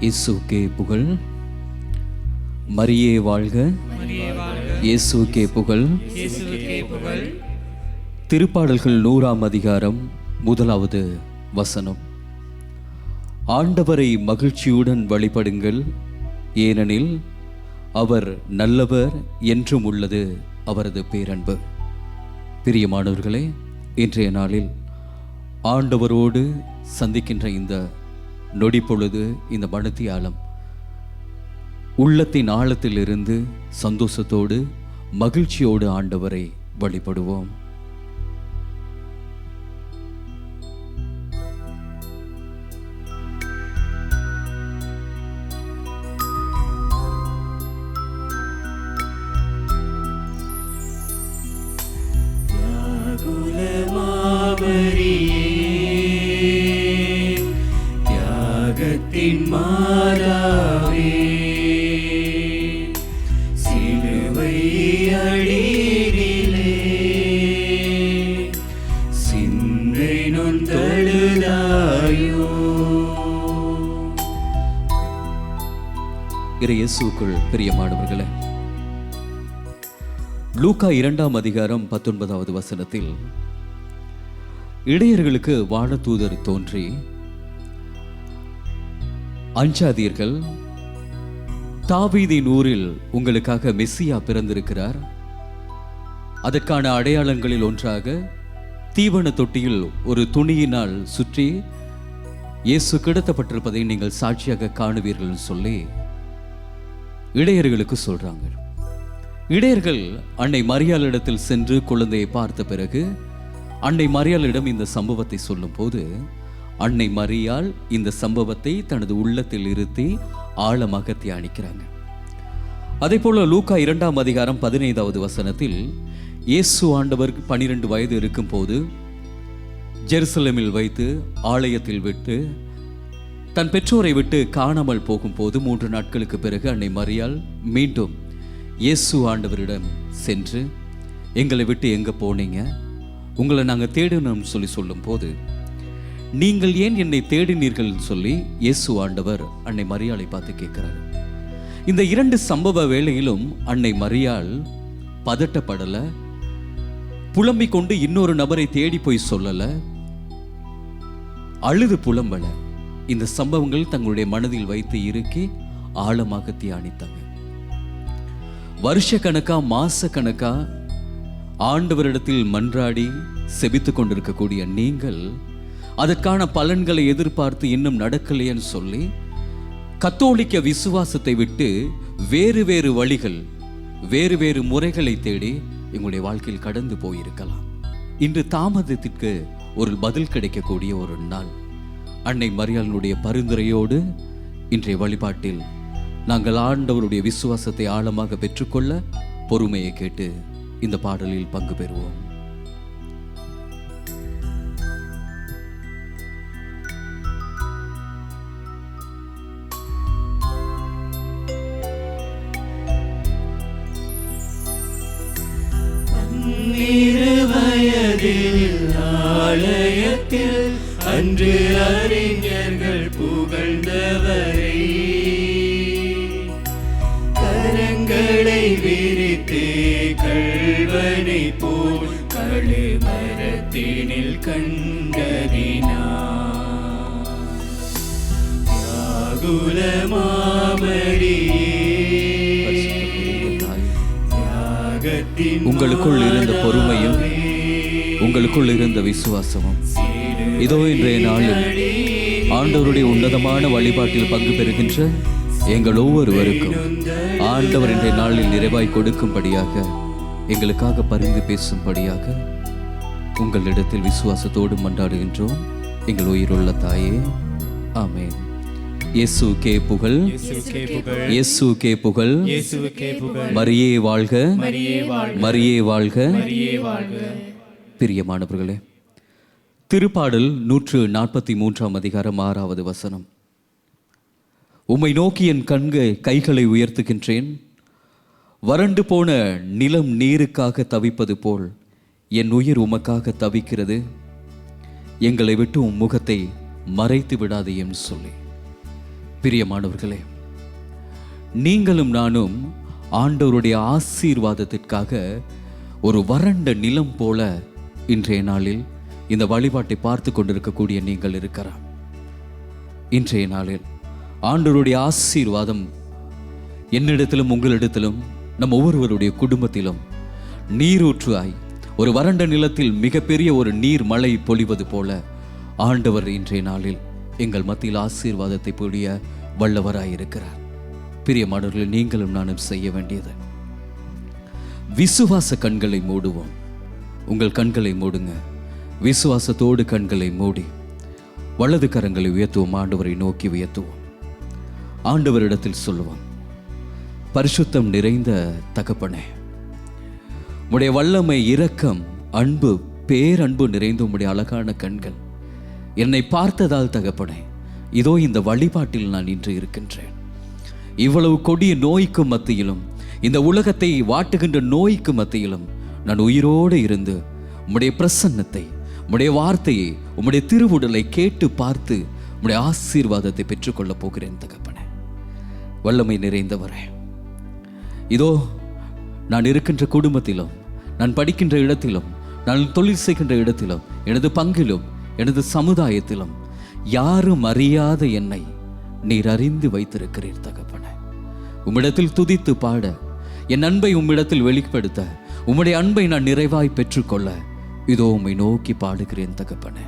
இயேசுவுக்கே புகழ். மரியே வாழ்க. இயேசுவுக்கே புகழ். திருப்பாடல்கள் 100ஆம் அதிகாரம் 1வது வசனம். ஆண்டவரை மகிழ்ச்சியுடன் வழிபடுங்கள், ஏனெனில் அவர் நல்லவர், என்றும் உள்ளது அவரது பேரன்பு. பிரியமானவர்களே, இன்றைய நாளில் ஆண்டவரோடு சந்திக்கின்ற இந்த நொடி பொழுது, இந்த மணித்தியாலம் உள்ளத்தின் ஆழத்திலிருந்து சந்தோஷத்தோடு மகிழ்ச்சியோடு ஆண்டவரை வழிபடுவோம். மாறாவே சிலுவை அடியிலே சிந்தை நொந்தழுதாயோ. இயேசுவுக்குள் பிரியமானவர்களே, லூக்கா 2ஆம் அதிகாரம் 19வது வசனத்தில் இடையர்களுக்கு வானதூதர் தோன்றி, அஞ்சாதீர்கள், தாவீதின் ஊரில் உங்களுக்காக மெஸ்ஸியா பிறந்திருக்கிறார். அதற்கான அடையாளங்களில் ஒன்றாக தீவன தொட்டியில் ஒரு துணியினால் சுற்றி இயேசு கிடத்தப்பட்டிருப்பதை நீங்கள் சாட்சியாக காணுவீர்கள் சொல்லி இடையர்களுக்கு சொல்றாங்க. இடையர்கள் அன்னை மரியாளிடத்தில் சென்று குழந்தையை பார்த்த பிறகு அன்னை மரியாளிடம் இந்த சம்பவத்தை சொல்லும் போது, அன்னை மரியாள் இந்த சம்பவத்தை தனது உள்ளத்தில் இருத்தி ஆழமாக தியானிக்கிறாங்க. அதே போல லூக்கா 2ஆம் அதிகாரம் 15வது வசனத்தில் இயேசு ஆண்டவர் 12 வயது இருக்கும் போது ஜெருசலேமில் வைத்து ஆலயத்தில் விட்டு தன் பெற்றோரை விட்டு காணாமல் போகும்போது 3 நாட்களுக்கு பிறகு அன்னை மரியாள் மீண்டும் இயேசு ஆண்டவரிடம் சென்று, எங்களை விட்டு எங்க போனீங்க, உங்களை நாங்கள் தேடணும்னு சொல்லும் போது, நீங்கள் ஏன் என்னை தேடினீர்கள் சொல்லி இயேசு ஆண்டவர் அன்னை மரியாளை பார்த்து கேட்கிறார். இந்த 2 சம்பவ வேளையிலும் அன்னை மரியாள் பதட்டப்படல, புலம்பிக் கொண்டு இன்னொரு நபரை தேடி போய் சொல்லல, அழுது புலம்பல. இந்த சம்பவங்கள் தங்களுடைய மனதில் வைத்து இருக்கி ஆழமாக தியானித்தாங்க. வருஷ கணக்கா மாச கணக்கா ஆண்டவரிடத்தில் மன்றாடி செபித்து கொண்டிருக்கக்கூடிய நீங்கள் அதற்கான பலன்களை எதிர்பார்த்து இன்னும் நடக்கலையேன்னு சொல்லி கத்தோலிக்க விசுவாசத்தை விட்டு வேறு வேறு வழிகள், வேறு வேறு முறைகளை தேடி எங்களுடைய வாழ்க்கையில் கடந்து போயிருக்கலாம். இன்று தாமதத்திற்கு ஒரு பதில் கிடைக்கக்கூடிய ஒரு நாள். அன்னை மரியாளினுடைய பரிந்துரையோடு இன்றைய வழிபாட்டில் நாங்கள் ஆண்டவருடைய விசுவாசத்தை ஆழமாக பெற்றுக்கொள்ள பொறுமையை கேட்டு இந்த பாடலில் பங்கு பெறுவோம். ஆலயத்தில் அன்று அறிஞர்கள் புகழ்ந்தவரை கரங்களை விரித்து கள்வனை போல் கழுமரத்தினில் கண்டதினார். உங்களுக்குள் இருந்த பொறுமையும் உங்களுக்குள் இருந்த விசுவாசமும் இதோ இன்றைய நாளில் ஆண்டவருடைய உன்னதமான வழிபாட்டில் பங்கு பெறுகின்ற எங்கள் ஒவ்வொருவருக்கும் ஆண்டவர் இன்றைய நாளில் நிறைவாய் கொடுக்கும்படியாக, எங்களுக்காக பரிந்து பேசும்படியாக உங்களிடத்தில் விசுவாசத்தோடு மன்றாடுகின்றோம். எங்கள் உயிருள்ள தாயே, ஆமென். இயேசுவுக்கே புகழ். இயேசுவுக்கே புகழ். மரியே வாழ்க. மரியே வாழ்க. பிரியமானவர்களே, திருப்பாடல் 143ஆம் அதிகாரம் 6வது வசனம். உம்மை நோக்கி என் கைகளை உயர்த்துகின்றேன், வறண்டு போன நிலம் நீருக்காக தவிப்பது போல் என் உயிர் உமக்காக தவிக்கிறது, எங்களை விட்டு உம் முகத்தை மறைத்து விடாதேயும் சொல்லி. பிரியமானவர்களே, நீங்களும் நானும் ஆண்டவருடைய ஆசீர்வாதத்திற்காக ஒரு வறண்ட நிலம் போல இன்றைய நாளில் இந்த வழிபாட்டை பார்த்து கொண்டிருக்கக்கூடிய நீங்கள் இருக்கிறார். இன்றைய நாளில் ஆண்டவருடைய ஆசீர்வாதம் என்னிடத்திலும் உங்களிடத்திலும் நம் ஒவ்வொருவருடைய குடும்பத்திலும் நீரூற்றாய் ஒரு வறண்ட நிலத்தில் மிகப்பெரிய ஒரு நீர் மழை பொழிவது போல ஆண்டவர் இன்றைய நாளில் எங்கள் மத்தியில் ஆசீர்வாதத்தை பொழிய வல்லவராயிருக்கிறார். பிரியமானவர்களே, நீங்களும் நானும் செய்ய வேண்டியது விசுவாச கண்களை மூடுவோம். உங்கள் கண்களை மூடுங்க. விசுவாசத்தோடு கண்களை மூடி வலது கரங்களை உயர்த்துவோம். ஆண்டவரை நோக்கி உயர்த்துவோம். ஆண்டவரிடத்தில் சொல்லுவோம், பரிசுத்தம் நிறைந்த தகப்பனே, உம்முடைய வல்லமை, இரக்கம், அன்பு, பேரன்பு நிறைந்த உம்முடைய அழகான கண்கள் என்னை பார்த்ததால் தகப்பனே, இதோ இந்த வழிபாட்டில் நான் இன்று இருக்கின்றேன். இவ்வளவு கொடிய நோய்க்கு மத்தியிலும், இந்த உலகத்தை வாட்டுகின்ற நோய்க்கு மத்தியிலும் நான் உயிரோடு இருந்து உம்முடைய பிரசன்னத்தை, உம்முடைய வார்த்தையை, உம்முடைய திருவுடலை கேட்டு பார்த்து உம்முடைய ஆசீர்வாதத்தை பெற்றுக்கொள்ளப் போகிறேன் தகப்பனே. வல்லமை நிறைந்தவரே, இதோ நான் இருக்கின்ற குடும்பத்திலும், நான் படிக்கின்ற இடத்திலும், நான் தொழில் செய்கின்ற இடத்திலும், எனது பங்கிலும், எனது சமுதாயத்திலும் யாரும் அறியாத என்னை நீர் அறிந்து வைத்திருக்கிறீர் தகப்பனே. உம்மிடத்தில் துதித்து பாட, என் அன்பை உம்மிடத்தில் வெளிப்படுத்த, உம்முடைய அன்பை நான் நிறைவாய் பெற்றுக்கொள்ள இதோ உம்மை நோக்கி பாடுகிறேன் தகப்பனே.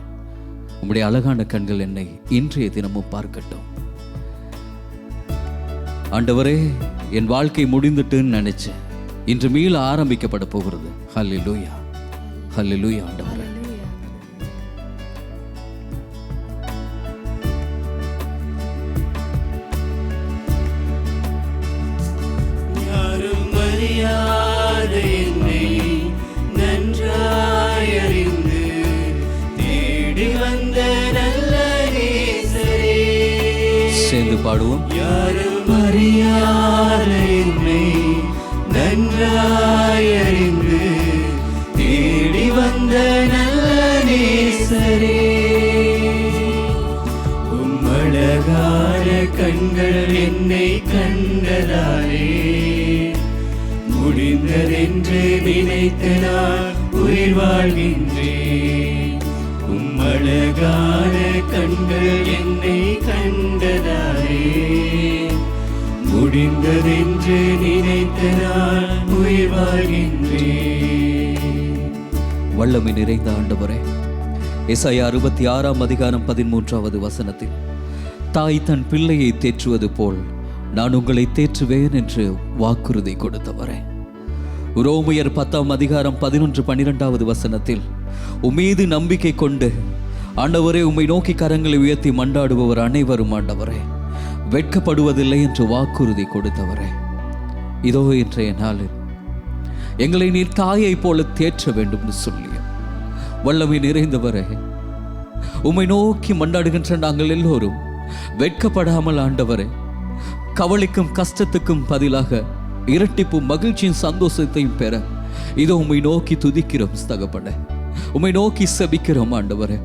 உம்முடைய அழகான கண்கள் என்னை இன்றைய தினமும் பார்க்கட்டும். ஆண்டவரே, என் வாழ்க்கை முடிந்துட்டுன்னு நினைச்சேன், இன்று மீள ஆரம்பிக்கப்பட போகிறது. ஹல்லேலூயா, ஹல்லேலூயா. ஆண்டவரே, யாரும் அறியாத என்னை நன்றாய் அறிந்து தேடி வந்த நல்ல நேசரே. சேர்ந்து பாடுவோம். யாரும் அறியாத என்னை நன்றாய் அறிந்து தேடி வந்த நல்ல நேசரே. உம்மழகான கண்கள் என்னை கண்டதாலே முடிந்ததென்று நினைத்து நான் உயிர் வாழ்கின்றேன். உம்மழகான கண்கள் என்னை கண்டதாலே முடிந்ததென்று நினைத்து நான் உயிர் வாழ்கின்றேன். வல்லமை நிறைந்த ஆண்டவரே, எசாயா 66 அதிகாரம் 13வது வசனத்தில், தாய் தன் பிள்ளையை தேற்றுவது போல் நான் உங்களை தேற்றுவேன் என்று வாக்குறுதி கொடுத்தவரே. ரோமையர் 10 அதிகாரம் 11, 12வது வசனத்தில், உம்மீது நம்பிக்கை கொண்டு ஆண்டவரே உம்மை நோக்கி கரங்களை உயர்த்தி மண்டாடுபவர் அனைவரும் ஆண்டவரே வெட்கப்படுவதில்லை என்று வாக்குறுதி கொடுத்தவரே. இதோ இன்றைய நாளில் எங்களை நீர் தாயை போல தேற்ற வேண்டும் என்று சொல்லிய வல்லமை நிறைந்தவரே, உம்மை நோக்கி மண்டாடுகின்ற நாங்கள் எல்லோரும் வெட்கப்படாமல் ஆண்டவரே, கவலைக்கும் கஷ்டத்துக்கும் பதிலாக இரட்டிப்பும் மகிழ்ச்சியும் சந்தோஷத்தையும் பெற இதோ உம்மை நோக்கி துதிக்கிறோம் தகப்பனே. உம்மை நோக்கி செபிக்கிறோம் ஆண்டவரே.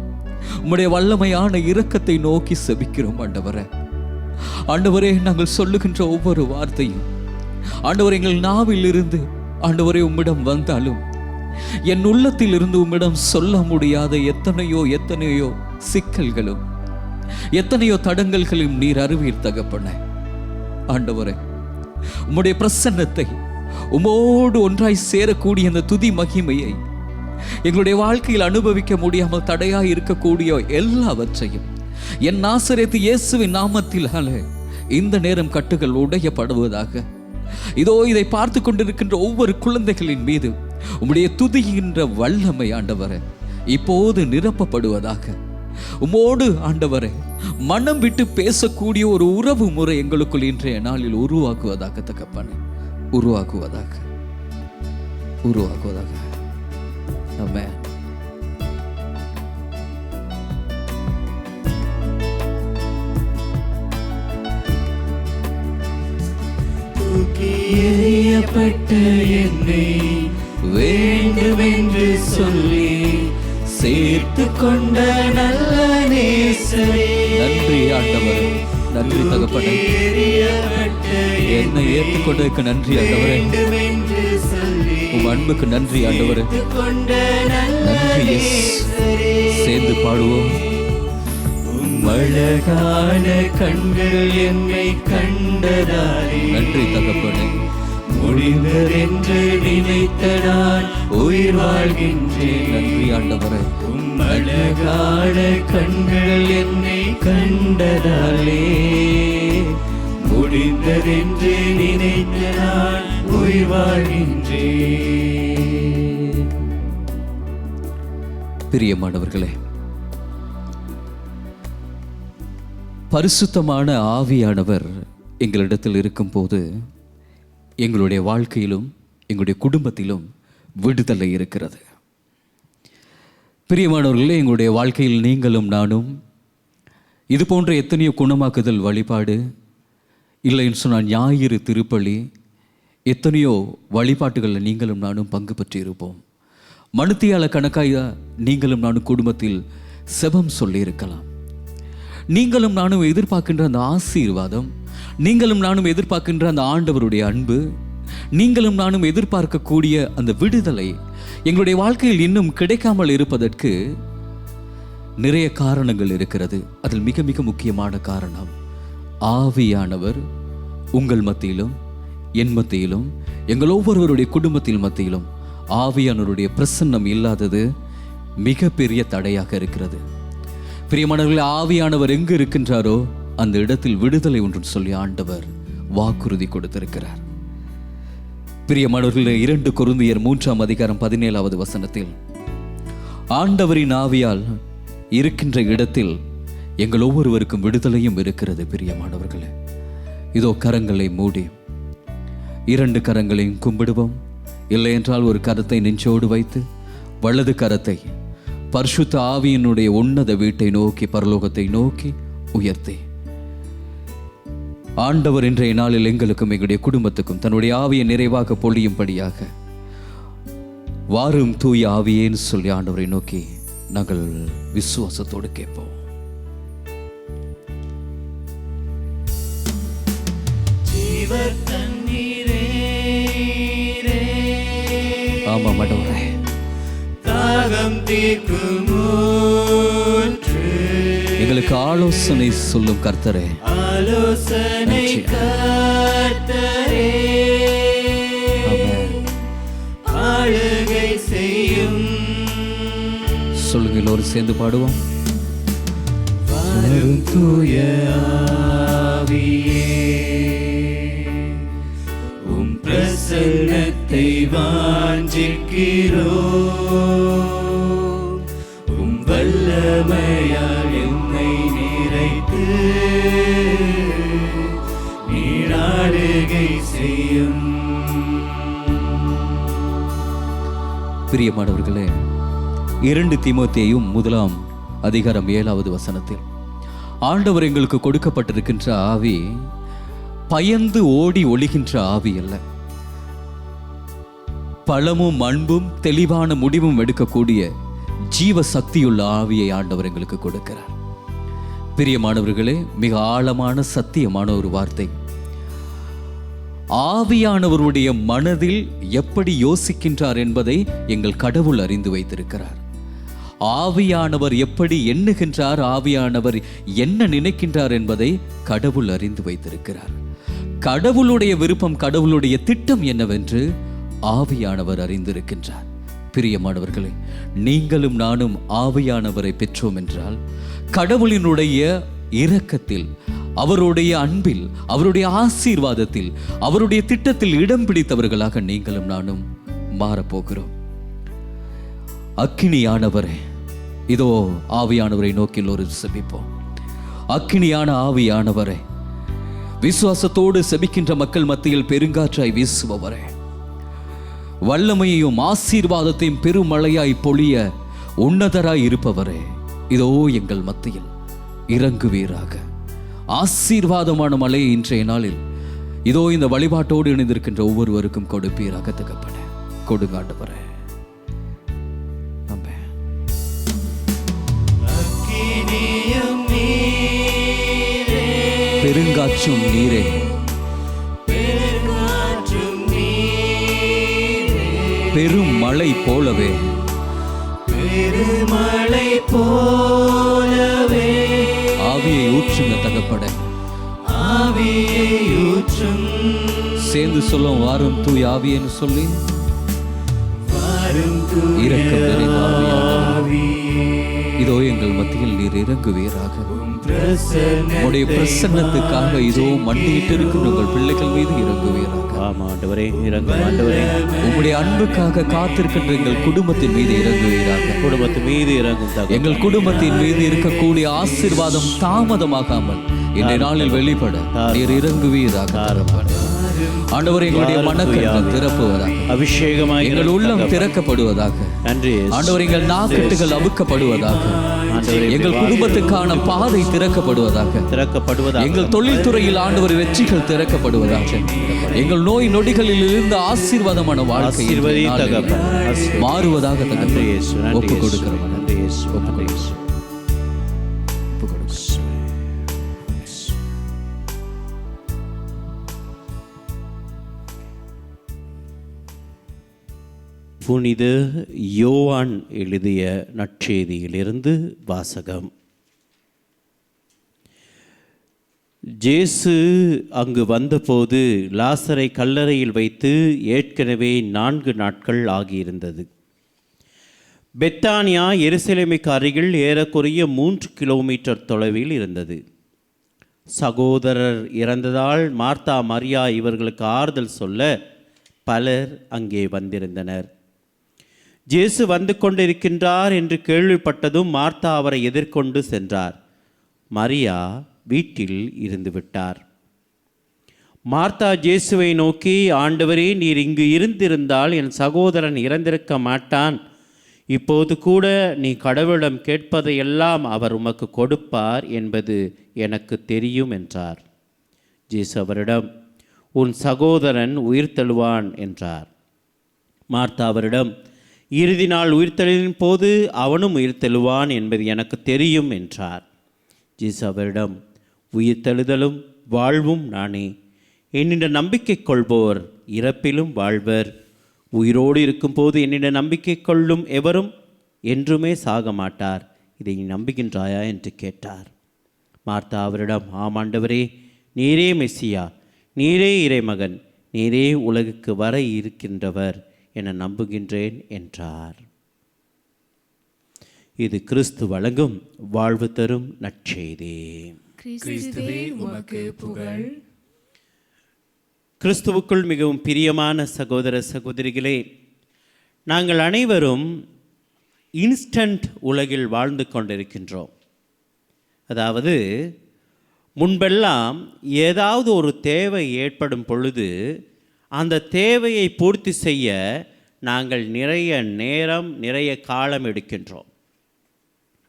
உம்முடைய வல்லமையான இரக்கத்தை நோக்கி செபிக்கிறோம் ஆண்டவரே. ஆண்டவரே, நாங்கள் சொல்லுகின்ற ஒவ்வொரு வார்த்தையும் ஆண்டவரே எங்கள் நாவில் இருந்து ஆண்டவரே உம்மிடம் வந்தாலும் என் உள்ளத்தில் இருந்து உம்மிடம் சொல்ல முடியாத எத்தனையோ சிக்கல்களும் எத்தனையோ தடங்கல்களும் நீர் அறிவீர் தகப்பனே. ஆண்டவரே, உம்முடைய பிரசன்னத்தை, உம்மோடு ஒன்றாய் சேரக்கூடிய அந்த துதி மகிமையை எங்களுடைய வாழ்க்கையில் அனுபவிக்க முடியாமல் தடையாய் இருக்கக்கூடிய எல்லாவற்றையும் என் நாசரேத்து இயேசுவின் நாமத்தினாலே இந்த நேரம் கட்டுகள் உடையப்படுவதாக. இதோ இதை பார்த்து கொண்டிருக்கின்ற ஒவ்வொரு குழந்தைகளின் மீது உம்முடைய துதிகின்ற வல்லமை ஆண்டவரே இப்போது நிரப்பப்படுவதாக. உம்மோடு ஆண்டவரே மனம் விட்டு பேசக்கூடிய ஒரு உறவு முறை எங்களுக்குள் இன்றைய நாளில் உருவாக்குவதாக தகப்பனே, உருவாக்குவதாக. ஆமென். தூக்கி எறியப்பட்ட என்னை வேண்டுமென்று சொல்லி சேர்த்து கொண்ட நல்ல நேசரே. நன்றி ஆண்டவரே. நன்றி தகப்பனே. என்னை ஏற்றுக்கொண்டதுக்கு நன்றி ஆண்டவரே. உம் அன்புக்கு நன்றி ஆண்டவரே. நன்றி இயேசு. சேர்ந்து பாடுவோம். அழகான கண்கள் என்னை கண்டதாலே நன்றி தகப்பனே. முடிந்ததென்று நினைத்த நான் உயிர் வாழ்கின்றேன். நன்றி ஆண்டவரே. அழகான கண்கள் என்னை கண்டதாலே முடிந்ததென்று நினைத்த நான் உயிர் வாழ்கின்றேன். பிரியமானவர்களே, பரிசுத்தமான ஆவியானவர் எங்களிடத்தில் இருக்கும்போது எங்களுடைய வாழ்க்கையிலும் எங்களுடைய குடும்பத்திலும் விடுதலை இருக்கிறது. பிரியமானவர்களே, எங்களுடைய வாழ்க்கையில் நீங்களும் நானும் இது போன்ற எத்தனையோ குணமாக்குதல் வழிபாடு, இல்லைன்னு சொன்னால் ஞாயிறு திருப்பலி, எத்தனையோ வழிபாட்டுகளில் நீங்களும் நானும் பங்கு பெற்று இருப்போம். மணித்தியால கணக்காக நீங்களும் நானும் குடும்பத்தில் செபம் சொல்லியிருக்கலாம். நீங்களும் நானும் எதிர்பார்க்கின்ற அந்த ஆசீர்வாதம், நீங்களும் நானும் எதிர்பார்க்கின்ற அந்த ஆண்டவருடைய அன்பு, நீங்களும் நானும் எதிர்பார்க்கக்கூடிய அந்த விடுதலை எங்களுடைய வாழ்க்கையில் இன்னும் கிடைக்காமல் இருப்பதற்கு நிறைய காரணங்கள் இருக்கிறது. அதில் மிக மிக முக்கியமான காரணம், ஆவியானவர் உங்கள் மத்தியிலும் என் மத்தியிலும் எங்கள் ஒவ்வொருவருடைய குடும்பத்தில் மத்தியிலும் ஆவியானவருடைய பிரசன்னம் இல்லாதது மிகப்பெரிய தடையாக இருக்கிறது. பிரியமானவர்களே, ஆவியானவர் எங்கு இருக்கின்றாரோ அந்த இடத்தில் விடுதலை ஒன்று சொல்லி ஆண்டவர் வாக்குறுதி கொடுத்திருக்கிறார். பிரியமானவர்களே, 2 கொரிந்தியர் 3:17 வசனத்தில் ஆண்டவரின் ஆவியால் இருக்கின்ற இடத்தில் எங்கள் ஒவ்வொருவருக்கும் விடுதலையும் இருக்கிறது. பிரியமானவர்களே, இதோ கரங்களை மூடி 2 கரங்களையும் கும்பிடுவோம். இல்லை என்றால் ஒரு கரத்தை நெஞ்சோடு வைத்து வலது கரத்தை பரிசுத்த ஆவியினுடைய உன்னத வீட்டை நோக்கி, பரலோகத்தை நோக்கி உயர்த்தி, ஆண்டவர் இன்றைய நாளில் எங்களுக்கும் எங்களுடைய குடும்பத்துக்கும் தன்னுடைய ஆவியை நிறைவாக பொழியும்படியாக வாரும் தூய ஆவியேன்னு சொல்லி ஆண்டவரை நோக்கி நாங்கள் விசுவாசத்தோடு கேட்போம். ஆமாம் ஆண்டவரே, தாகம் தீர்க்கும் எங்களுக்கு ஆலோசனை சொல்லும் கர்த்தரே, ஆலோசனை கர்த்தரே, ஆளுகை செய்யும். சொல்லுங்க, எல்லோரும் சேர்ந்து பாடுவோம். வரும் தூய ஆவியே, உம் பிரசன்னத்தை வாஞ்சிக்கிறோம். உம் வல்லமையால் என்னை நிறைத்து நீராளுகை செய்யும். பிரியமானவர்களே, 2 தீமோத்தேயும் 1:7 வசனத்தில் ஆண்டவர் எங்களுக்கு கொடுக்கப்பட்டிருக்கின்ற ஆவி பயந்து ஓடி ஒளிகின்ற ஆவி அல்ல, பலமும் அன்பும் தெளிவான முடிவும் எடுக்கக்கூடிய ஜீவ சக்தியுள்ள ஆவியை ஆண்டவர் எங்களுக்கு கொடுக்கிறார். பிரியமானவர்களே, மிக ஆழமான சத்தியமான ஒரு வார்த்தை. ஆவியானவருடைய மனதில் எப்படி யோசிக்கின்றார் என்பதை எங்கள் கடவுள் அறிந்து வைத்திருக்கிறார். ஆவியானவர் எப்படி எண்ணுகின்றார், ஆவியானவர் என்ன நினைக்கின்றார் என்பதை கடவுள் அறிந்து வைத்திருக்கிறார். கடவுளுடைய விருப்பம், கடவுளுடைய திட்டம் என்னவென்று ஆவியானவர் அறிந்திருக்கின்றார். பிரியமானவர்களே, நீங்களும் நானும் ஆவியானவரை பெற்றோம் என்றால் கடவுளினுடைய இரக்கத்தில், அவருடைய அன்பில், அவருடைய ஆசீர்வாதத்தில், அவருடைய திட்டத்தில் இடம் பிடித்தவர்களாக நீங்களும் நானும் மாறப்போகிறோம். அக்கினியானவரே, இதோ ஆவியானவரை நோக்கி ஒரு செபிப்போம். அக்கினியான ஆவியானவரே, விசுவாசத்தோடு செபிக்கின்ற மக்கள் மத்தியில் பெருங்காற்றாய் வீசுபவரே, வல்லமையையும் ஆசீர்வாதத்தையும் பெருமழையாய் பொழிய உன்னதராய் இருப்பவரே, இதோ எங்கள் மத்தியில் இறங்குவீராக. ஆசீர்வாதமான மழையை இன்றைய நாளில் இதோ இந்த வழிபாட்டோடு இணைந்திருக்கின்ற ஒவ்வொருவருக்கும் கொடுப்பீராக. தகப்பனே, கொடுங்காண்டவரே. பெருங்காற்றும் நீரே, பெருங்காற்றும் நீரே, பெரும் மழை போலவே, பெருமழை போலவே ஆவியை ஊற்றுங்க தகப்பட. ஆவியை ஊற்றும். சேர்ந்து சொல்லும் வாரும் தூய் ஆவியன்னு சொல்லி, வாரும் தூய இரக்கம் நிறைந்த ஆவியானவரே, ஆவியே, இதோ எங்கள் மத்தியில் நீர் இறங்குவீராக. பிரசன்னத்தை உம்முடைய பிரசன்னத்துக்காக இதோ மண்டியிட்டு இருக்கும் உங்கள் பிள்ளைகள் மீது இறங்குவீராக. ஆண்டவரே இறங்கும் ஆண்டவரே, உம்முடைய அன்புக்காக காத்திருக்கின்ற எங்கள் குடும்பத்தின் மீது இறங்குவீராக. குடும்பத்து மீது இறங்கும் தகப்பனே. எங்கள் குடும்பத்தின் மீது இருக்கக்கூடிய ஆசீர்வாதம் தாமதமாகாமல் இன்றைய நாளில் வெளிப்பட நீர் இறங்குவீராக. ஆண்டவர் எங்களுடைய மனக்கண்கள் திறப்புவதாக, அபிஷேகமாய் எங்கள் உள்ளம் திறக்கப்படுவதாக. நன்றி இயேசு. ஆண்டவர் எங்கள் நாக்கட்டுகள் அவுக்கப்படுவதாக, ஆண்டவரே, எங்கள் குடும்பத்துக்கான பாதை திறக்கப்படுவதாக, திறக்கப்படுவதாக. எங்கள் தொழில்துறையில் ஆண்டவர் வெற்றிகள் திறக்கப்படுவதாக, எங்கள் நோய் நொடிகளில் இருந்து ஆசீர்வாதமான வாழ்க்கை ஆசீர்வதி தகப்பனே. மாறுவதாக நன்றி தகப்பனே. இயேசு. நன்றி ஒப்பு இயேசு. கொடுக்கிறோம். நன்றி இயேசு. நன்றி இயேசு. ஒப்பு கொடுக்கிறோம். புனித யோவான் எழுதிய நற்செய்தியிலிருந்து வாசகம். ஜேசு அங்கு வந்தபோது லாசரை கல்லறையில் வைத்து ஏற்கனவே 4 நாட்கள் ஆகியிருந்தது. பெத்தானியா எருசலேமுக்கு அருகில் ஏறக்குறைய 3 கிலோமீட்டர் தொலைவில் இருந்தது. சகோதரர் இறந்ததால் மார்த்தா மரியா இவர்களுக்கு ஆறுதல் சொல்ல பலர் அங்கே வந்திருந்தனர். ஜேசு வந்து கொண்டிருக்கின்றார் என்று கேள்விப்பட்டதும் மார்த்தா அவரை எதிர்கொண்டு சென்றார். மரியா வீட்டில் இருந்து விட்டார். மார்த்தா ஜேசுவை நோக்கி, ஆண்டவரே, நீர் இங்கு இருந்திருந்தால் என் சகோதரன் இறந்திருக்க மாட்டான். இப்போது கூட நீ கடவுளிடம் கேட்பதையெல்லாம் அவர் உமக்கு கொடுப்பார் என்பது எனக்கு தெரியும் என்றார். ஜேசு அவரிடம், உன் சகோதரன் உயிர்த்தெழுவான் என்றார். மார்த்தா அவரிடம், இறுதி நாள் உயிர்த்தெழுவின் போது அவனும் உயிர்த்தெழுவான் என்பது எனக்கு தெரியும் என்றார். ஜேசு அவரிடம், உயிர்த்தெழுதலும் வாழ்வும் நானே. என்னிடம் நம்பிக்கை கொள்வோர் இறப்பிலும் வாழ்வர். உயிரோடு இருக்கும்போது என்னிடம் நம்பிக்கை கொள்ளும் எவரும் என்றுமே சாக மாட்டார். இதை நீ நம்புகின்றாயா என்று கேட்டார். மார்த்தா அவரிடம், ஆம் ஆண்டவரே, நீரே மெசியா, நீரே இறைமகன், நீரே உலகுக்கு வர இருக்கின்றவர் என நம்புகின்றேன் என்றார். இது கிறிஸ்து வழங்கும் வாழ்வு தரும் நற்செய்தி. கிறிஸ்துவே உமக்கு புகழ். கிறிஸ்துவுக்குள் மிகவும் பிரியமான சகோதர சகோதரிகளே, நாங்கள் அனைவரும் இன்ஸ்டன்ட் உலகில் வாழ்ந்து கொண்டிருக்கின்றோம். அதாவது முன்பெல்லாம் ஏதாவது ஒரு தேவை ஏற்படும் பொழுது அந்த தேவையை பூர்த்தி செய்ய நாங்கள் நிறைய நேரம், நிறைய காலம் எடுக்கின்றோம்.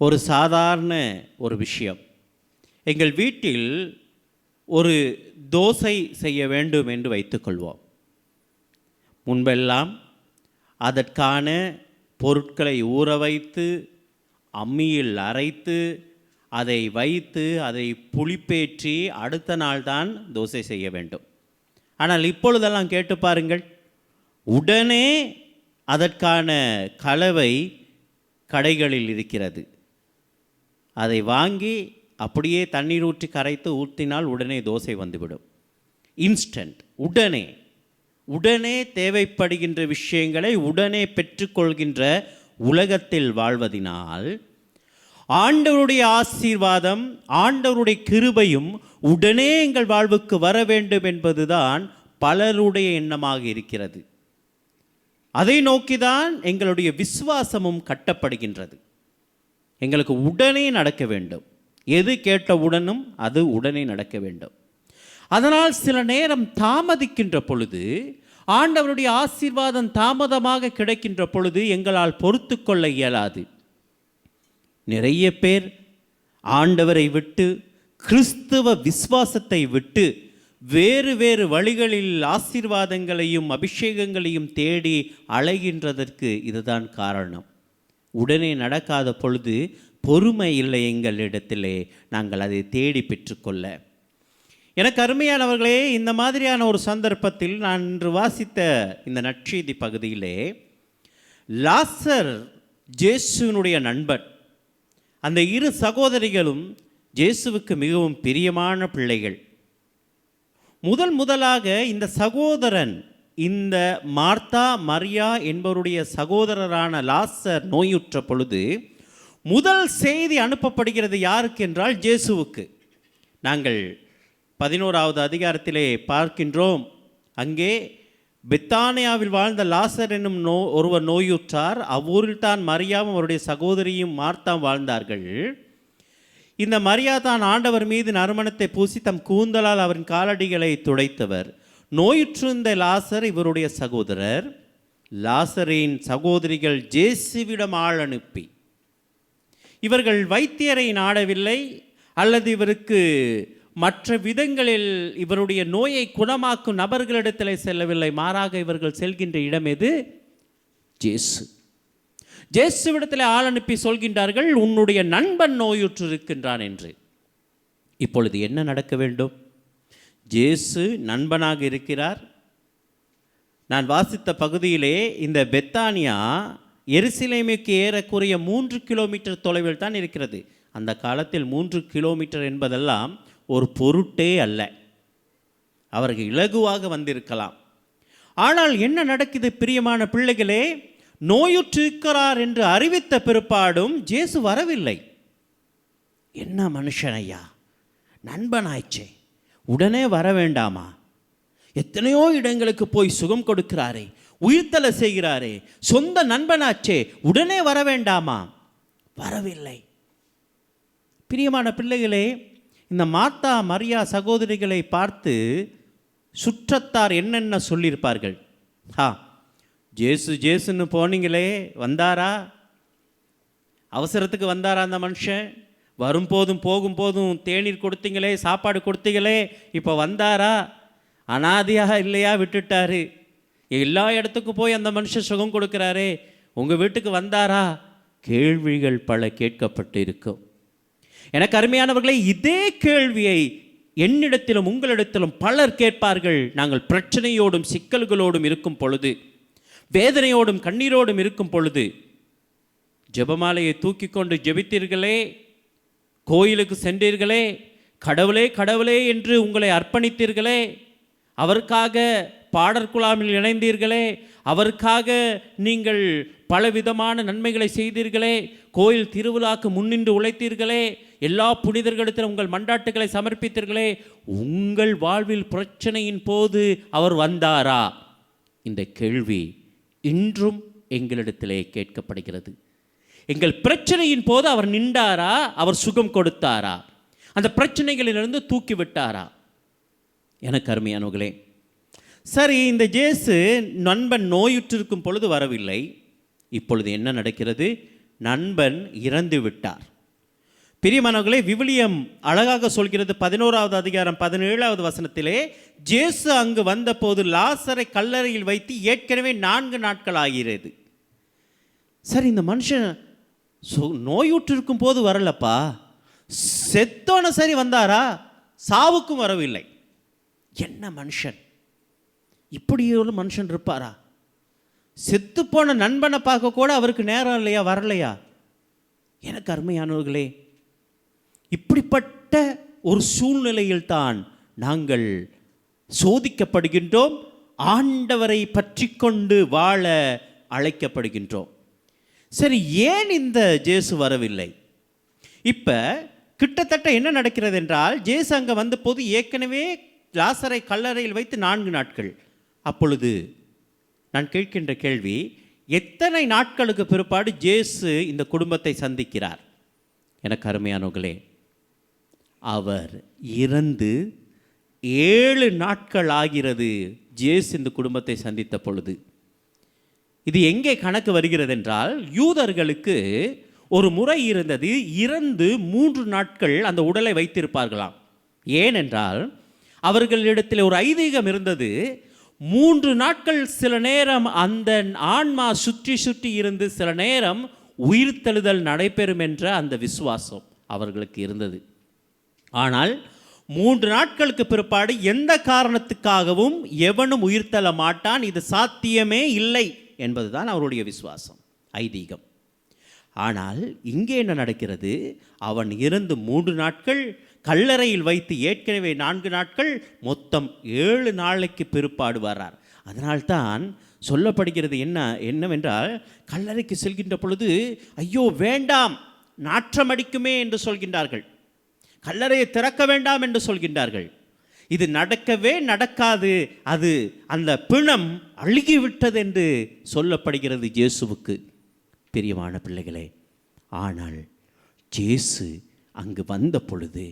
ஒரு சாதாரண ஒரு விஷயம், எங்கள் வீட்டில் ஒரு தோசை செய்ய வேண்டும் என்று வைத்துக்கொள்வோம். முன்பெல்லாம் அதற்கான பொருட்களை ஊற வைத்து அம்மியில் அரைத்து அதை வைத்து அதை புளிப்பேற்றி அடுத்த நாள் தான் தோசை செய்ய வேண்டும். ஆனால் இப்பொழுதெல்லாம் கேட்டு பாருங்கள், உடனே அதற்கான கலவை கடைகளில் இருக்கிறது. அதை வாங்கி அப்படியே தண்ணீர் ஊற்றி கரைத்து ஊற்றினால் உடனே தோசை வந்துவிடும். இன்ஸ்டன்ட், உடனே தேவைப்படுகின்ற விஷயங்களை உடனே பெற்றுக்கொள்கின்ற உலகத்தில் வாழ்வதினால் ஆண்டவருடைய ஆசீர்வாதம், ஆண்டவருடைய கிருபையும் உடனே எங்கள் வாழ்வுக்கு வர வேண்டும் என்பதுதான் பலருடைய எண்ணமாக இருக்கிறது. அதை நோக்கிதான் எங்களுடைய விசுவாசமும் கட்டப்படுகின்றது. எங்களுக்கு உடனே நடக்க வேண்டும். எது கேட்டவுடனும் அது உடனே நடக்க வேண்டும். அதனால் சில நேரம் தாமதிக்கின்ற பொழுது, ஆண்டவருடைய ஆசீர்வாதம் தாமதமாக கிடைக்கின்ற பொழுது எங்களால் பொறுத்து கொள்ள இயலாது. நிறைய பேர் ஆண்டவரை விட்டு, கிறிஸ்துவ விசுவாசத்தை விட்டு வேறு வேறு வழிகளில் ஆசீர்வாதங்களையும் அபிஷேகங்களையும் தேடி அலைகின்றதற்கு இதுதான் காரணம். உடனே நடக்காத பொழுது பொறுமை இல்லை எங்களிடத்திலே நாங்கள் அதை தேடி பெற்றுக்கொள்ள. எனக்கு அருமையானவர்களே, இந்த மாதிரியான ஒரு சந்தர்ப்பத்தில் நான் இன்று வாசித்த இந்த நற்செய்தி பகுதியிலே லாசர் இயேசுவினுடைய நண்பன். அந்த இரு சகோதரிகளும் இயேசுவுக்கு மிகவும் பிரியமான பிள்ளைகள். முதலாக இந்த சகோதரன், இந்த மார்த்தா மரியா என்பவருடைய சகோதரரான லாசர் நோயுற்ற பொழுது முதல் செய்தி அனுப்பப்படுகிறது யாருக்கு என்றால் இயேசுவுக்கு. நாங்கள் 11வது அதிகாரத்திலே பார்க்கின்றோம். அங்கே பெத்தானியாவில் வாழ்ந்த லாசர் என்னும் ஒருவர் நோயுற்றார். அவ்வூரில் தான் மரியாவும் அவருடைய சகோதரியும் மார்த்தாம் வாழ்ந்தார்கள். இந்த மரியா தான் ஆண்டவர் மீது நறுமணத்தை பூசி தம் கூந்தலால் அவரின் காலடிகளை துடைத்தவர். நோயுற்றிருந்த லாசர் இவருடைய சகோதரர். லாசரின் சகோதரிகள் இயேசுவிடம் ஆள் அனுப்பி, இவர்கள் வைத்தியரை நாடவில்லை அல்லது இவருக்கு மற்ற விதங்களில் இவருடைய நோயை குணமாக்கும் நபர்களிடத்தில் செல்லவில்லை. மாறாக இவர்கள் செல்கின்ற இடம் எது? இயேசுவிடத்தில் ஆள் அனுப்பி சொல்கின்றார்கள், உன்னுடைய நண்பன் நோயுற்று இருக்கின்றான் என்று. இப்பொழுது என்ன நடக்க வேண்டும்? இயேசு நண்பனாக இருக்கிறார். நான் வாசித்த பகுதியிலே இந்த பெத்தானியா எருசலேமுக்கு ஏறக்குறைய 3 கிலோமீட்டர் தொலைவில் தான் இருக்கிறது. அந்த காலத்தில் 3 கிலோமீட்டர் என்பதெல்லாம் ஒரு பொருட்டே அல்ல. அவர்கள் இலகுவாக வந்திருக்கலாம். ஆனால் என்ன நடக்குது பிரியமான பிள்ளைகளே? நோயுற்றிருக்கிறார் என்று அறிவித்த பிற்பாடும் இயேசு வரவில்லை. என்ன மனுஷன் ஐயா, நண்பனாயிச்சே, உடனே வர வேண்டாமா? எத்தனையோ இடங்களுக்கு போய் சுகம் கொடுக்கிறாரே, உயிர்த்தலை செய்கிறாரே, சொந்த நண்பனாச்சே, உடனே வர வேண்டாமா? வரவில்லை. பிரியமான பிள்ளைகளே, இந்த மார்த்தா மரியா சகோதரிகளை பார்த்து சுற்றத்தார் என்னென்ன சொல்லியிருப்பார்கள்? ஜேசுன்னு போனீங்களே, வந்தாரா? அவசரத்துக்கு வந்தாரா அந்த மனுஷன்? வரும்போதும் போகும்போதும் தேநீர் கொடுத்தீங்களே, சாப்பாடு கொடுத்தீங்களே, இப்போ வந்தாரா? அனாதையாக இல்லையா விட்டுட்டாரு? எல்லா இடத்துக்கும் போய் அந்த மனுஷன் சுகம் கொடுக்குறாரே, உங்கள் வீட்டுக்கு வந்தாரா? கேள்விகள் பல கேட்கப்பட்டு இருக்கும். எனக்கு அருமையானவர்களே, இதே கேள்வியை என்னிடத்திலும் உங்களிடத்திலும் பலர் கேட்பார்கள். நாங்கள் பிரச்சனையோடும் சிக்கல்களோடும் இருக்கும் பொழுது, வேதனையோடும் கண்ணீரோடும் இருக்கும் பொழுது, ஜெபமாலையை தூக்கி கொண்டு ஜெபித்தீர்களே, கோயிலுக்கு சென்றீர்களே, கடவுளே கடவுளே என்று உங்களை அர்ப்பணித்தீர்களே, அவருக்காக பாடற்குழாமில் இணைந்தீர்களே, அவருக்காக நீங்கள் பலவிதமான நன்மைகளை செய்தீர்களே, கோயில் திருவிழாக்கு முன்னின்று உழைத்தீர்களே, எல்லா புனிதர்களிடத்தில் உங்கள் மன்றாட்டுகளை சமர்ப்பித்தீர்களே, உங்கள் வாழ்வில் பிரச்சனையின் போது அவர் வந்தாரா? இந்த கேள்வி இன்றும் எங்களிடத்திலே கேட்கப்படுகிறது. எங்கள் பிரச்சனையின் போது அவர் நின்றாரா? அவர் சுகம் கொடுத்தாரா? அந்த பிரச்சனைகளிலிருந்து தூக்கி விட்டாரா? எனக்கு அருமையானவர்களே, சரி, இந்த இயேசு நண்பன் நோயுற்றிருக்கும் பொழுது வரவில்லை. இப்பொழுது என்ன நடக்கிறது? நண்பன் இறந்து விட்டார். பிரியமானவர்களே, விவிலியம் அழகாக சொல்கிறது. 11வது அதிகாரம் 17வது வசனத்திலே, இயேசு அங்கு வந்தபோது லாசரை கல்லறையில் வைத்து ஏற்கனவே 4 நாட்கள் ஆகிறது. சரி, இந்த மனுஷன் நோயுற்றிருக்கும் போது வரலப்பா, செத்தோன சரி வந்தாரா? சாவுக்கும் வரவில்லை. என்ன மனுஷன், இப்படி ஒரு மனுஷன் இருப்பாரா? செத்துப்போன நண்பனை பார்க்க கூட அவருக்கு நேரம் இல்லையா? வரலையா? எனக்கு அருமையானவர்களே, இப்படிப்பட்ட ஒரு சூழ்நிலையில் தான் நாங்கள் சோதிக்கப்படுகின்றோம். ஆண்டவரை பற்றி கொண்டு வாழ அழைக்கப்படுகின்றோம். சரி, ஏன் இந்த இயேசு வரவில்லை? இப்போ கிட்டத்தட்ட என்ன நடக்கிறது என்றால், இயேசு அங்கே வந்த போது ஏற்கனவே லாசரை கல்லறையில் வைத்து 4 நாட்கள். அப்பொழுது நான் கேட்கின்ற கேள்வி, எத்தனை நாட்களுக்கு பிற்பாடு இயேசு இந்த குடும்பத்தை சந்திக்கிறார்? எனக்கு அருமையானவர்களே, அவர் இறந்து 7 நாட்கள் ஆகிறது இயேசு இந்த குடும்பத்தை சந்தித்த பொழுது. இது எங்கே கணக்கு வருகிறது என்றால், யூதர்களுக்கு ஒரு முறை இருந்தது, இறந்து 3 நாட்கள் அந்த உடலை வைத்திருப்பார்களாம். ஏனென்றால் அவர்களிடத்தில் ஒரு ஐதீகம் இருந்தது. 3 நாட்கள் சில நேரம் அந்த ஆன்மா சுற்றி சுற்றி இருந்து சில நேரம் உயிர்த்தெழுதல் நடைபெறும் என்ற அந்த விசுவாசம் அவர்களுக்கு இருந்தது. ஆனால் 3 நாட்களுக்கு பிற்பாடு எந்த காரணத்துக்காகவும் எவனும் உயிர்த்தெழ மாட்டான், இது சாத்தியமே இல்லை என்பதுதான் அவருடைய விசுவாசம், ஐதீகம். ஆனால் இங்கே என்ன நடக்கிறது? அவன் இறந்து 3 நாட்கள், கல்லறையில் வைத்து ஏற்கனவே 4 நாட்கள், மொத்தம் 7 நாளைக்கு பிற்பாடு வர்றார். அதனால்தான் சொல்லப்படுகிறது என்னவென்றால், கல்லறைக்கு செல்கின்ற பொழுது ஐயோ வேண்டாம், நாற்றம் அடிக்குமே என்று சொல்கின்றார்கள், கல்லறையை திறக்க வேண்டாம் என்று சொல்கின்றார்கள். இது நடக்கவே நடக்காது, அது அந்த பிணம் அழுகிவிட்டது என்று சொல்லப்படுகிறது இயேசுவுக்கு. பிரியமான பிள்ளைகளே, ஆனால் இயேசு அங்கு வந்த பொழுது,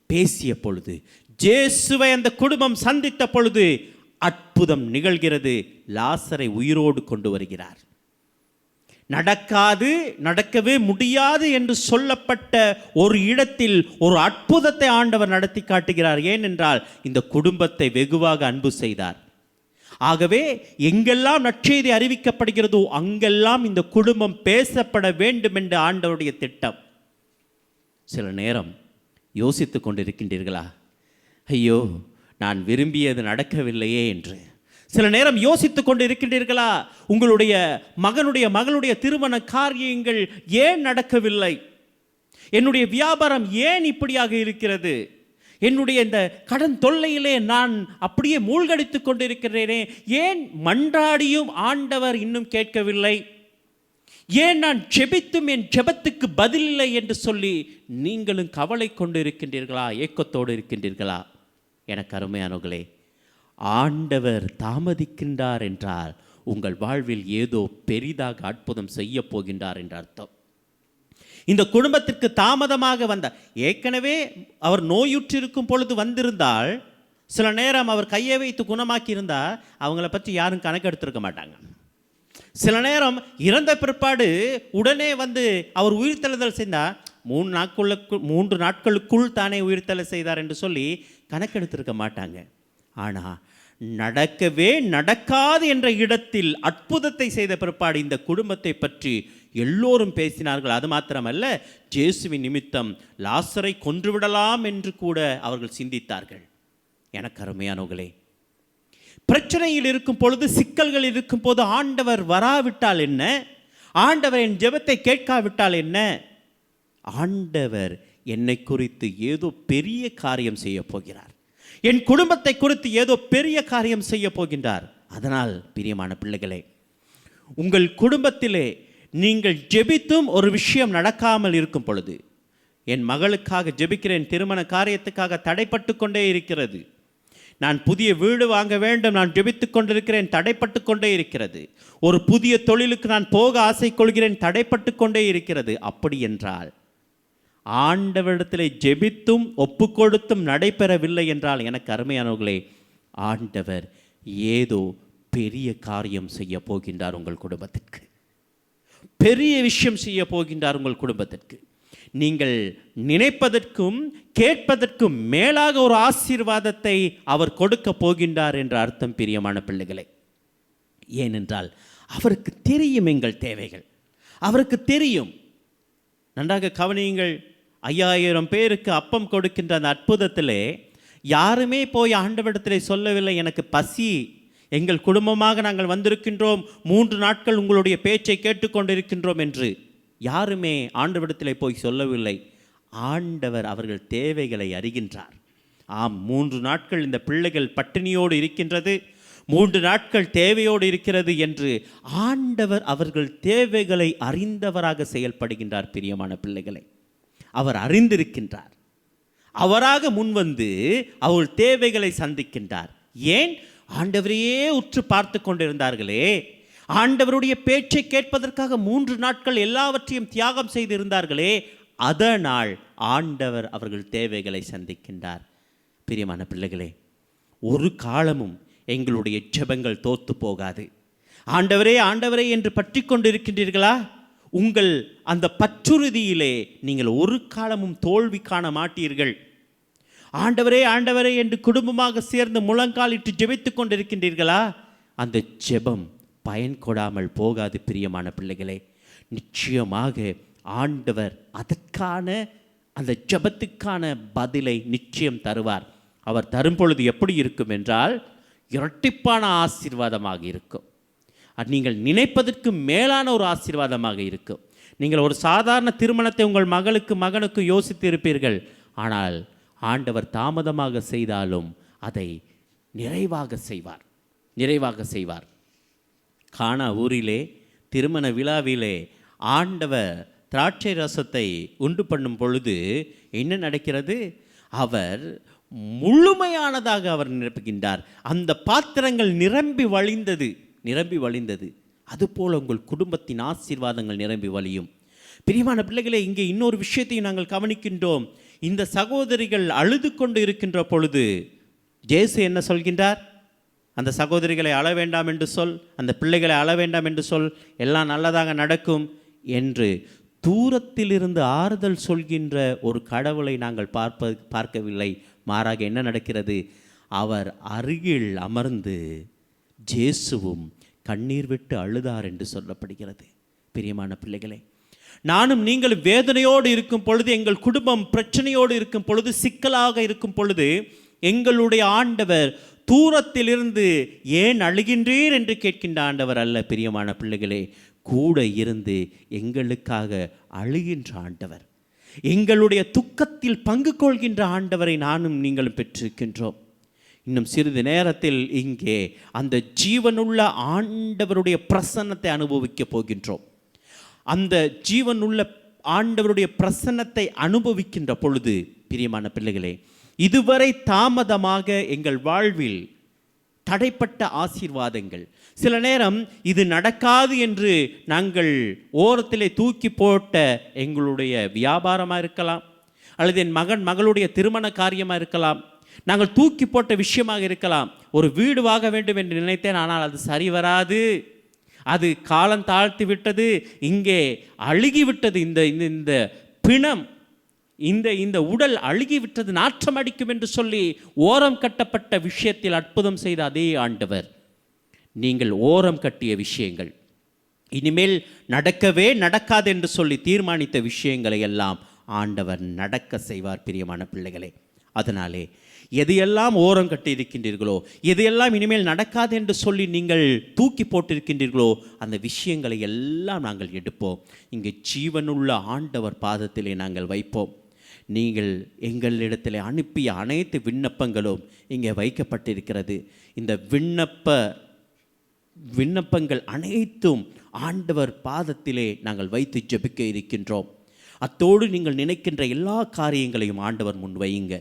பேசிய பொழுது, இயேசுவை அந்த குடும்பம் சந்தித்த பொழுது அற்புதம் நிகழ்கிறது. லாசரை உயிரோடு கொண்டு வருகிறார். நடக்காது, நடக்கவே முடியாது என்று சொல்லப்பட்ட ஒரு இடத்தில் ஒரு அற்புதத்தை ஆண்டவர் நடத்தி காட்டுகிறார். ஏனென்றால் இந்த குடும்பத்தை வெகுவாக அன்பு செய்தார். ஆகவே எங்கெல்லாம் நற்செய்தி அறிவிக்கப்படுகிறதோ அங்கெல்லாம் இந்த குடும்பம் பேசப்பட வேண்டும் என்று ஆண்டவருடைய திட்டம். சில நேரம் யோசித்து கொண்டிருக்கின்றீர்களா, ஐயோ நான் விரும்பியது நடக்கவில்லையே என்று? சில நேரம் யோசித்து கொண்டு இருக்கின்றீர்களா, உங்களுடைய மகளுடைய திருமண காரியங்கள் ஏன் நடக்கவில்லை? என்னுடைய வியாபாரம் ஏன் இப்படியாக இருக்கிறது? என்னுடைய இந்த கடன் தொல்லையிலே நான் அப்படியே மூழ்கடித்து கொண்டிருக்கிறேனே, ஏன் மன்றாடியும் ஆண்டவர் இன்னும் கேட்கவில்லை? ஏன் நான் ஜெபித்தும் என் ஜெபத்துக்கு பதில் இல்லை என்று சொல்லி நீங்களும் கவலை கொண்டு இருக்கின்றீர்களா, ஏக்கத்தோடு இருக்கின்றீர்களா? எனக்கு அருமையானவர்களே, ஆண்டவர் தாமதிக்கின்றார் என்றால் உங்கள் வாழ்வில் ஏதோ பெரிதாக அற்புதம் செய்ய போகின்றார் என்ற அர்த்தம். இந்த குடும்பத்திற்கு தாமதமாக வந்தார். ஏற்கனவே அவர் நோயுற்றிருக்கும் பொழுது வந்திருந்தால், சில நேரம் அவர் கையை வைத்து குணமாக்கி இருந்தால் அவங்கள பற்றி யாரும் கணக்கெடுத்திருக்க மாட்டாங்க. சில நேரம் இறந்த பிற்பாடு உடனே வந்து அவர் உயிர்த்தெழுதல் செய்தால் 3 நாட்களுக்குள் தானே உயிர்த்தெழ செய்தார் என்று சொல்லி கணக்கெடுத்திருக்க மாட்டாங்க. ஆனால் நடக்கவே நடக்காது என்ற இடத்தில் அற்புதத்தை செய்த பிற்பாடு இந்த குடும்பத்தை பற்றி எல்லோரும் பேசினார்கள். அது மாத்திரமல்ல, இயேசுவின் நிமித்தம் லாசரை கொன்றுவிடலாம் என்று கூட அவர்கள் சிந்தித்தார்கள். எனக்கு அருமையானவர்களே, பிரச்சனையில் இருக்கும் பொழுது, சிக்கல்கள் இருக்கும் போது ஆண்டவர் வராவிட்டால் என்ன? ஆண்டவர் என் ஜெபத்தை கேட்காவிட்டால் என்ன? ஆண்டவர் என்னை குறித்து ஏதோ பெரிய காரியம் செய்ய போகிறார், என் குடும்பத்தை குறித்து ஏதோ பெரிய காரியம் செய்ய போகின்றார். அதனால் பிரியமான பிள்ளைகளே, உங்கள் குடும்பத்திலே நீங்கள் ஜெபித்தும் ஒரு விஷயம் நடக்காமல் இருக்கும் பொழுது, என் மகளுக்காக ஜெபிக்கிறேன், திருமண காரியத்துக்காக தடைப்பட்டு கொண்டே இருக்கிறது, நான் புதிய வீடு வாங்க வேண்டும், நான் ஜெபித்து கொண்டிருக்கிறேன், தடைப்பட்டு கொண்டே இருக்கிறது, ஒரு புதிய தொழிலுக்கு நான் போக ஆசை கொள்கிறேன், தடைப்பட்டு கொண்டே இருக்கிறது. அப்படி என்றால் ஆண்டவரிடத்திலே ஜெபித்தும் ஒப்பு கொடுத்தும் நடைபெறவில்லை என்றால், எனக்கு அருமையானவர்களே, ஆண்டவர் ஏதோ பெரிய காரியம் செய்ய போகின்றார் உங்கள் குடும்பத்திற்கு, பெரிய விஷயம் செய்ய போகின்றார் உங்கள் குடும்பத்திற்கு. நீங்கள் நினைப்பதற்கும் கேட்பதற்கும் மேலாக ஒரு ஆசீர்வாதத்தை அவர் கொடுக்க போகின்றார் என்ற அர்த்தம் பிரியமான பிள்ளைகளே. ஏனென்றால் அவருக்கு தெரியும் எங்கள் தேவைகள், அவருக்கு தெரியும். நன்றாக கவனியுங்கள், 5000 பேருக்கு அப்பம் கொடுக்கின்ற அந்த அற்புதத்திலே யாருமே போய் ஆண்டவரிடத்திலே சொல்லவில்லை, எனக்கு பசி, எங்கள் குடும்பமாக நாங்கள் வந்திருக்கின்றோம், 3 நாட்கள் உங்களுடைய பேச்சை கேட்டுக்கொண்டிருக்கின்றோம் என்று யாருமே ஆண்டவரிடத்திலே போய் சொல்லவில்லை. ஆண்டவர் அவர்கள் தேவைகளை அறிகின்றார். ஆம், 3 நாட்கள் இந்த பிள்ளைகள் பட்டினியோடு இருக்கின்றது, 3 நாட்கள் தேவையோடு இருக்கிறது என்று ஆண்டவர் அவர்கள் தேவைகளை அறிந்தவராக செயல்படுகின்றார். பிரியமான பிள்ளைகளை, அவர் அறிந்திருக்கின்றார், அவராக முன்வந்து அவர்கள் தேவைகளை சந்திக்கின்றார். ஏன்? ஆண்டவரையே உற்று பார்த்து கொண்டிருந்தார்களே, ஆண்டவருடைய பேச்சை கேட்பதற்காக 3 நாட்கள் எல்லாவற்றையும் தியாகம் செய்திருந்தார்களே, அதனால் ஆண்டவர் அவர்கள் தேவைகளை சந்திக்கின்றார். பிரியமான பிள்ளைகளே, ஒரு காலமும் எங்களுடைய ஜெபங்கள் தோத்து போகாது. ஆண்டவரே ஆண்டவரே என்று பற்றி கொண்டிருக்கின்றீர்களா? உங்கள் அந்த பற்றுறுதியிலே நீங்கள் ஒரு காலமும் தோல்வி காண மாட்டீர்கள். ஆண்டவரே ஆண்டவரே என்று குடும்பமாக சேர்ந்து முழங்காலிட்டு ஜெபித்து கொண்டிருக்கின்றீர்களா? அந்த ஜெபம் பயன் கொடாமல் போகாது. பிரியமான பிள்ளைகளே, நிச்சயமாக ஆண்டவர் அதற்கான அந்த ஜெபத்துக்கான பதிலை நிச்சயம் தருவார். அவர் தரும் பொழுது எப்படி இருக்கும் என்றால் இரட்டிப்பான ஆசீர்வாதமாக இருக்கும். அது நீங்கள் நினைப்பதற்கு மேலான ஒரு ஆசீர்வாதமாக இருக்கும். நீங்கள் ஒரு சாதாரண திருமணத்தை உங்கள் மகனுக்கு யோசித்து இருப்பீர்கள். ஆனால் ஆண்டவர் தாமதமாக செய்தாலும் அதை நிறைவாக செய்வார். கானா ஊரிலே திருமண விழாவிலே ஆண்டவர் திராட்சை ரசத்தை உண்டு பண்ணும் பொழுது என்ன நடக்கிறது? அவர் முழுமையானதாக அவர் நிரப்புகின்றார். அந்த பாத்திரங்கள் நிரம்பி வழிந்தது. அதுபோல் உங்கள் குடும்பத்தின் ஆசீர்வாதங்கள் நிரம்பி வழியும். பிரியமான பிள்ளைகளே, இங்கே இன்னொரு விஷயத்தையும் நாங்கள் கவனிக்கின்றோம். இந்த சகோதரிகள் அழுது கொண்டு இருக்கின்ற பொழுது இயேசு என்ன சொல்கின்றார்? அந்த சகோதரிகளை அழ வேண்டாம் என்று சொல், அந்த பிள்ளைகளை அழ வேண்டாம் என்று சொல், எல்லாம் நல்லதாக நடக்கும் என்று தூரத்திலிருந்து ஆறுதல் சொல்கின்ற ஒரு கடவுளை நாங்கள் பார்க்கவில்லை. மாறாக என்ன நடக்கிறது? அவர் அருகில் அமர்ந்து இயேசுவும் கண்ணீர் விட்டு அழுதார் என்று சொல்லப்படுகிறது. பிரியமான பிள்ளைகளே, நானும் நீங்களும் வேதனையோடு இருக்கும் பொழுது, எங்கள் குடும்பம் பிரச்சனையோடு இருக்கும் பொழுது, சிக்கலாக இருக்கும் பொழுது, எங்களுடைய ஆண்டவர் தூரத்திலிருந்து ஏன் அழுகின்றீர் என்று கேட்கின்ற ஆண்டவர் அல்ல. பிரியமான பிள்ளைகளே, கூட இருந்து எங்களுக்காக அழுகின்ற ஆண்டவர், எங்களுடைய துக்கத்தில் பங்கு கொள்கின்ற ஆண்டவரை நானும் நீங்களும் பெற்றிருக்கின்றோம். இன்னும் சிறிது நேரத்தில் இங்கே அந்த ஜீவனுள்ள ஆண்டவருடைய பிரசன்னத்தை அனுபவிக்க போகின்றோம். அந்த ஜீவனுள்ள ஆண்டவருடைய பிரசன்னத்தை அனுபவிக்கின்ற பொழுது, பிரியமான பிள்ளைகளே, இதுவரை தாமதமாக எங்கள் வாழ்வில் தடைப்பட்ட ஆசீர்வாதங்கள், சில நேரம் இது நடக்காது என்று நாங்கள் ஓரத்திலே தூக்கி போட்ட எங்களுடைய வியாபாரமாக இருக்கலாம், அல்லது என் மகளுடைய திருமண காரியமாக இருக்கலாம், நாங்கள் தூக்கி போட்ட விஷயமாக இருக்கலாம். ஒரு வீடு வாங்க வேண்டும் என்று நினைத்தேன், ஆனால் அது சரி வராது, அது காலம் தாழ்த்தி விட்டது, இங்கே அழுகிவிட்டது, இந்த பிணம், இந்த உடல் அழுகிவிட்டது, நாற்றம் அடிக்கும் என்று சொல்லி ஓரம் கட்டப்பட்ட விஷயத்தில் அற்புதம் செய்த அதே ஆண்டவர், நீங்கள் ஓரம் கட்டிய விஷயங்கள், இனிமேல் நடக்கவே நடக்காது என்று சொல்லி தீர்மானித்த விஷயங்களை எல்லாம் ஆண்டவர் நடக்க செய்வார். பிரியமான பிள்ளைகளே, அதனாலே எதையெல்லாம் ஓரம் கட்டி இருக்கின்றீர்களோ, எதையெல்லாம் இனிமேல் நடக்காது என்று சொல்லி நீங்கள் தூக்கி போட்டிருக்கின்றீர்களோ, அந்த விஷயங்களை எல்லாம் நாங்கள் எடுப்போம். இங்கே ஜீவனுள்ள ஆண்டவர் பாதத்திலே நாங்கள் வைப்போம். நீங்கள் எங்களிடத்தில் அனுப்பிய அனைத்து விண்ணப்பங்களும் இங்கே வைக்கப்பட்டிருக்கிறது. இந்த விண்ணப்பங்கள் அனைத்தும் ஆண்டவர் பாதத்திலே நாங்கள் வைத்து ஜெபிக்க இருக்கின்றோம். அத்தோடு நீங்கள் நினைக்கின்ற எல்லா காரியங்களையும் ஆண்டவர் முன் வையுங்க.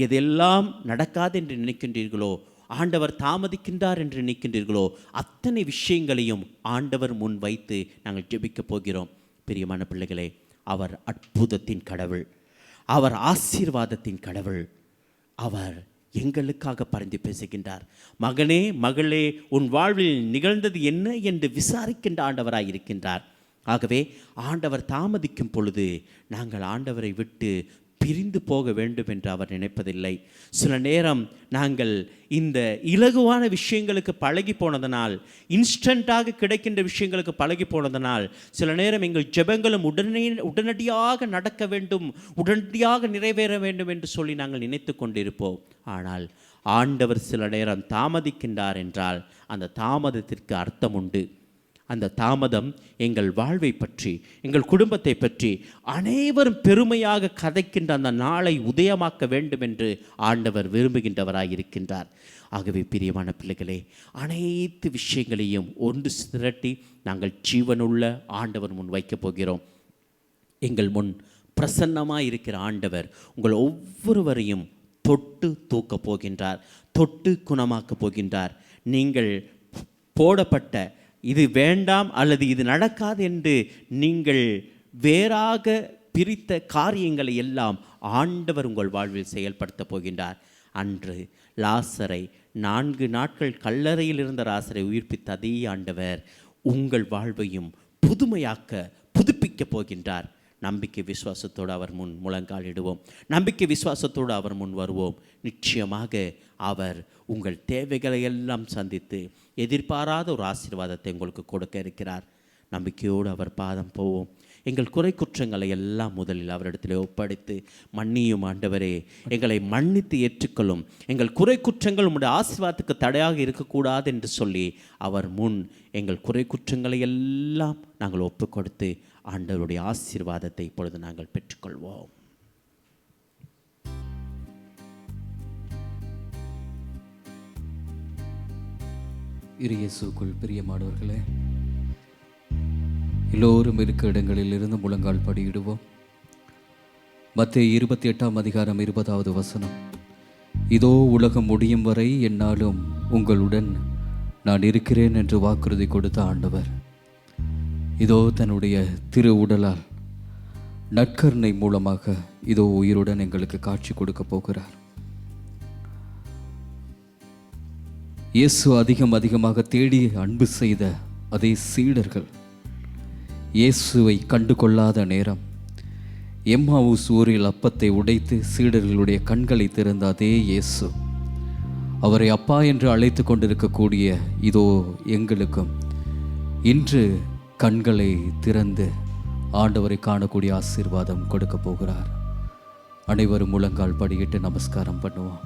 எதெல்லாம் நடக்காது என்று நினைக்கின்றீர்களோ, ஆண்டவர் தாமதிக்கின்றார் என்று நினைக்கின்றீர்களோ, அத்தனை விஷயங்களையும் ஆண்டவர் முன் வைத்து நாங்கள் ஜெபிக்கப் போகிறோம். பிரியமான பிள்ளைகளே, அவர் அற்புதத்தின் கடவுள், அவர் ஆசீர்வாதத்தின் கடவுள், அவர் எங்களுக்காக பரிந்து பேசுகின்றார். மகனே, மகளே, உன் வாழ்வில் நிகழ்ந்தது என்ன என்று விசாரிக்கின்ற ஆண்டவராய் இருக்கின்றார். ஆகவே ஆண்டவர் தாமதிக்கும் பொழுது நாங்கள் ஆண்டவரை விட்டு பிரிந்து போக வேண்டும் என்று அவர் நினைப்பதில்லை. சில நேரம் நாங்கள் இந்த இலகுவான விஷயங்களுக்கு பழகி போனதனால், இன்ஸ்டண்ட்டாக கிடைக்கின்ற விஷயங்களுக்கு பழகி போனதனால், சில நேரம் எங்கள் ஜெபங்களும் உடனடியாக நடக்க வேண்டும், உடனடியாக நிறைவேற வேண்டும் என்று சொல்லி நாங்கள் நினைத்து கொண்டிருப்போம். ஆனால் ஆண்டவர் சில நேரம் தாமதிக்கின்றார் என்றால் அந்த தாமதத்திற்கு அர்த்தம் உண்டு. அந்த தாமதம் எங்கள் வாழ்வை பற்றி, எங்கள் குடும்பத்தை பற்றி அனைவரும் பெருமையாக கதைக்கின்ற அந்த நாளை உதயமாக்க வேண்டும் என்று ஆண்டவர் விரும்புகின்றவராயிருக்கின்றார். ஆகவே பிரியமான பிள்ளைகளே, அனைத்து விஷயங்களையும் ஒன்று திரட்டி நாங்கள் ஜீவனுள்ள ஆண்டவர் முன் வைக்கப் போகிறோம். எங்கள் முன் பிரசன்னமாக இருக்கிற ஆண்டவர் உங்கள் ஒவ்வொருவரையும் தொட்டு தூக்கப் போகின்றார், தொட்டு குணமாக்கப் போகின்றார். நீங்கள் போடப்பட்ட இது வேண்டாம் அல்லது இது நடக்காது என்று நீங்கள் வேறாக பிரித்த காரியங்களை எல்லாம் ஆண்டவர் உங்கள் வாழ்வில் செயல்படுத்தப் போகின்றார். அன்று லாசரை 4 நாட்கள் கல்லறையில் இருந்த லாசரை உயிர்ப்பித்த அதே ஆண்டவர் உங்கள் வாழ்வையும் புதுப்பிக்கப் போகின்றார். நம்பிக்கை விசுவாசத்தோடு அவர் முன் முழங்கால் இடுவோம். நம்பிக்கை விசுவாசத்தோடு அவர் முன் வருவோம். நிச்சயமாக அவர் உங்கள் தேவைகளை எல்லாம் சந்தித்து எதிர்பாராத ஒரு ஆசீர்வாதத்தை உங்களுக்கு கொடுக்க இருக்கிறார். நம்பிக்கையோடு அவர் பாதம் போவோம். எங்கள் குறை குற்றங்களை எல்லாம் முதலில் அவரிடத்தில் ஒப்படைத்து மன்னியும் ஆண்டவரே, எங்களை மன்னித்து ஏற்றுக்கொள்ளும், எங்கள் குறை குற்றங்கள் உம்முடைய ஆசீர்வாதத்துக்கு தடையாக இருக்கக்கூடாது என்று சொல்லி அவர் முன் எங்கள் குறை குற்றங்களை எல்லாம் நாங்கள் ஒப்பு கொடுத்து ஆண்டவருடைய ஆசீர்வாதத்தை இப்பொழுது நாங்கள் பெற்றுக்கொள்வோம். இயேசுக்குள் பிரியமானவர்களே, எல்லோரும் இருக்க இடங்களில் இருந்து முழங்கால் படியிடுவோம். மத்தேயு 28 வசனம், இதோ உலகம் முடியும் வரை என்னாலும் உங்களுடன் நான் இருக்கிறேன் என்று வாக்குறுதி கொடுத்த ஆண்டவர் இதோ தன்னுடைய திரு உடலால் நற்கருணை மூலமாக இதோ உயிருடன் எங்களுக்கு காட்சி கொடுக்க போகிறார். இயேசு அதிகமாக தேடி அன்பு செய்த அதே சீடர்கள் இயேசுவை கண்டு கொள்ளாத நேரம் எம்மாவூஸ் ஊரில் அப்பத்தை உடைத்து சீடர்களுடைய கண்களை திறந்த அதே இயேசு அவரை அப்பா என்று அழைத்து கொண்டிருக்கக்கூடிய இதோ எங்களுக்கும் இன்று கண்களை திறந்து ஆண்டவரை காணக்கூடிய ஆசீர்வாதம் கொடுக்க போகிறார். அனைவரும் முழங்கால் படியிட்டு நமஸ்காரம் பண்ணுவோம்.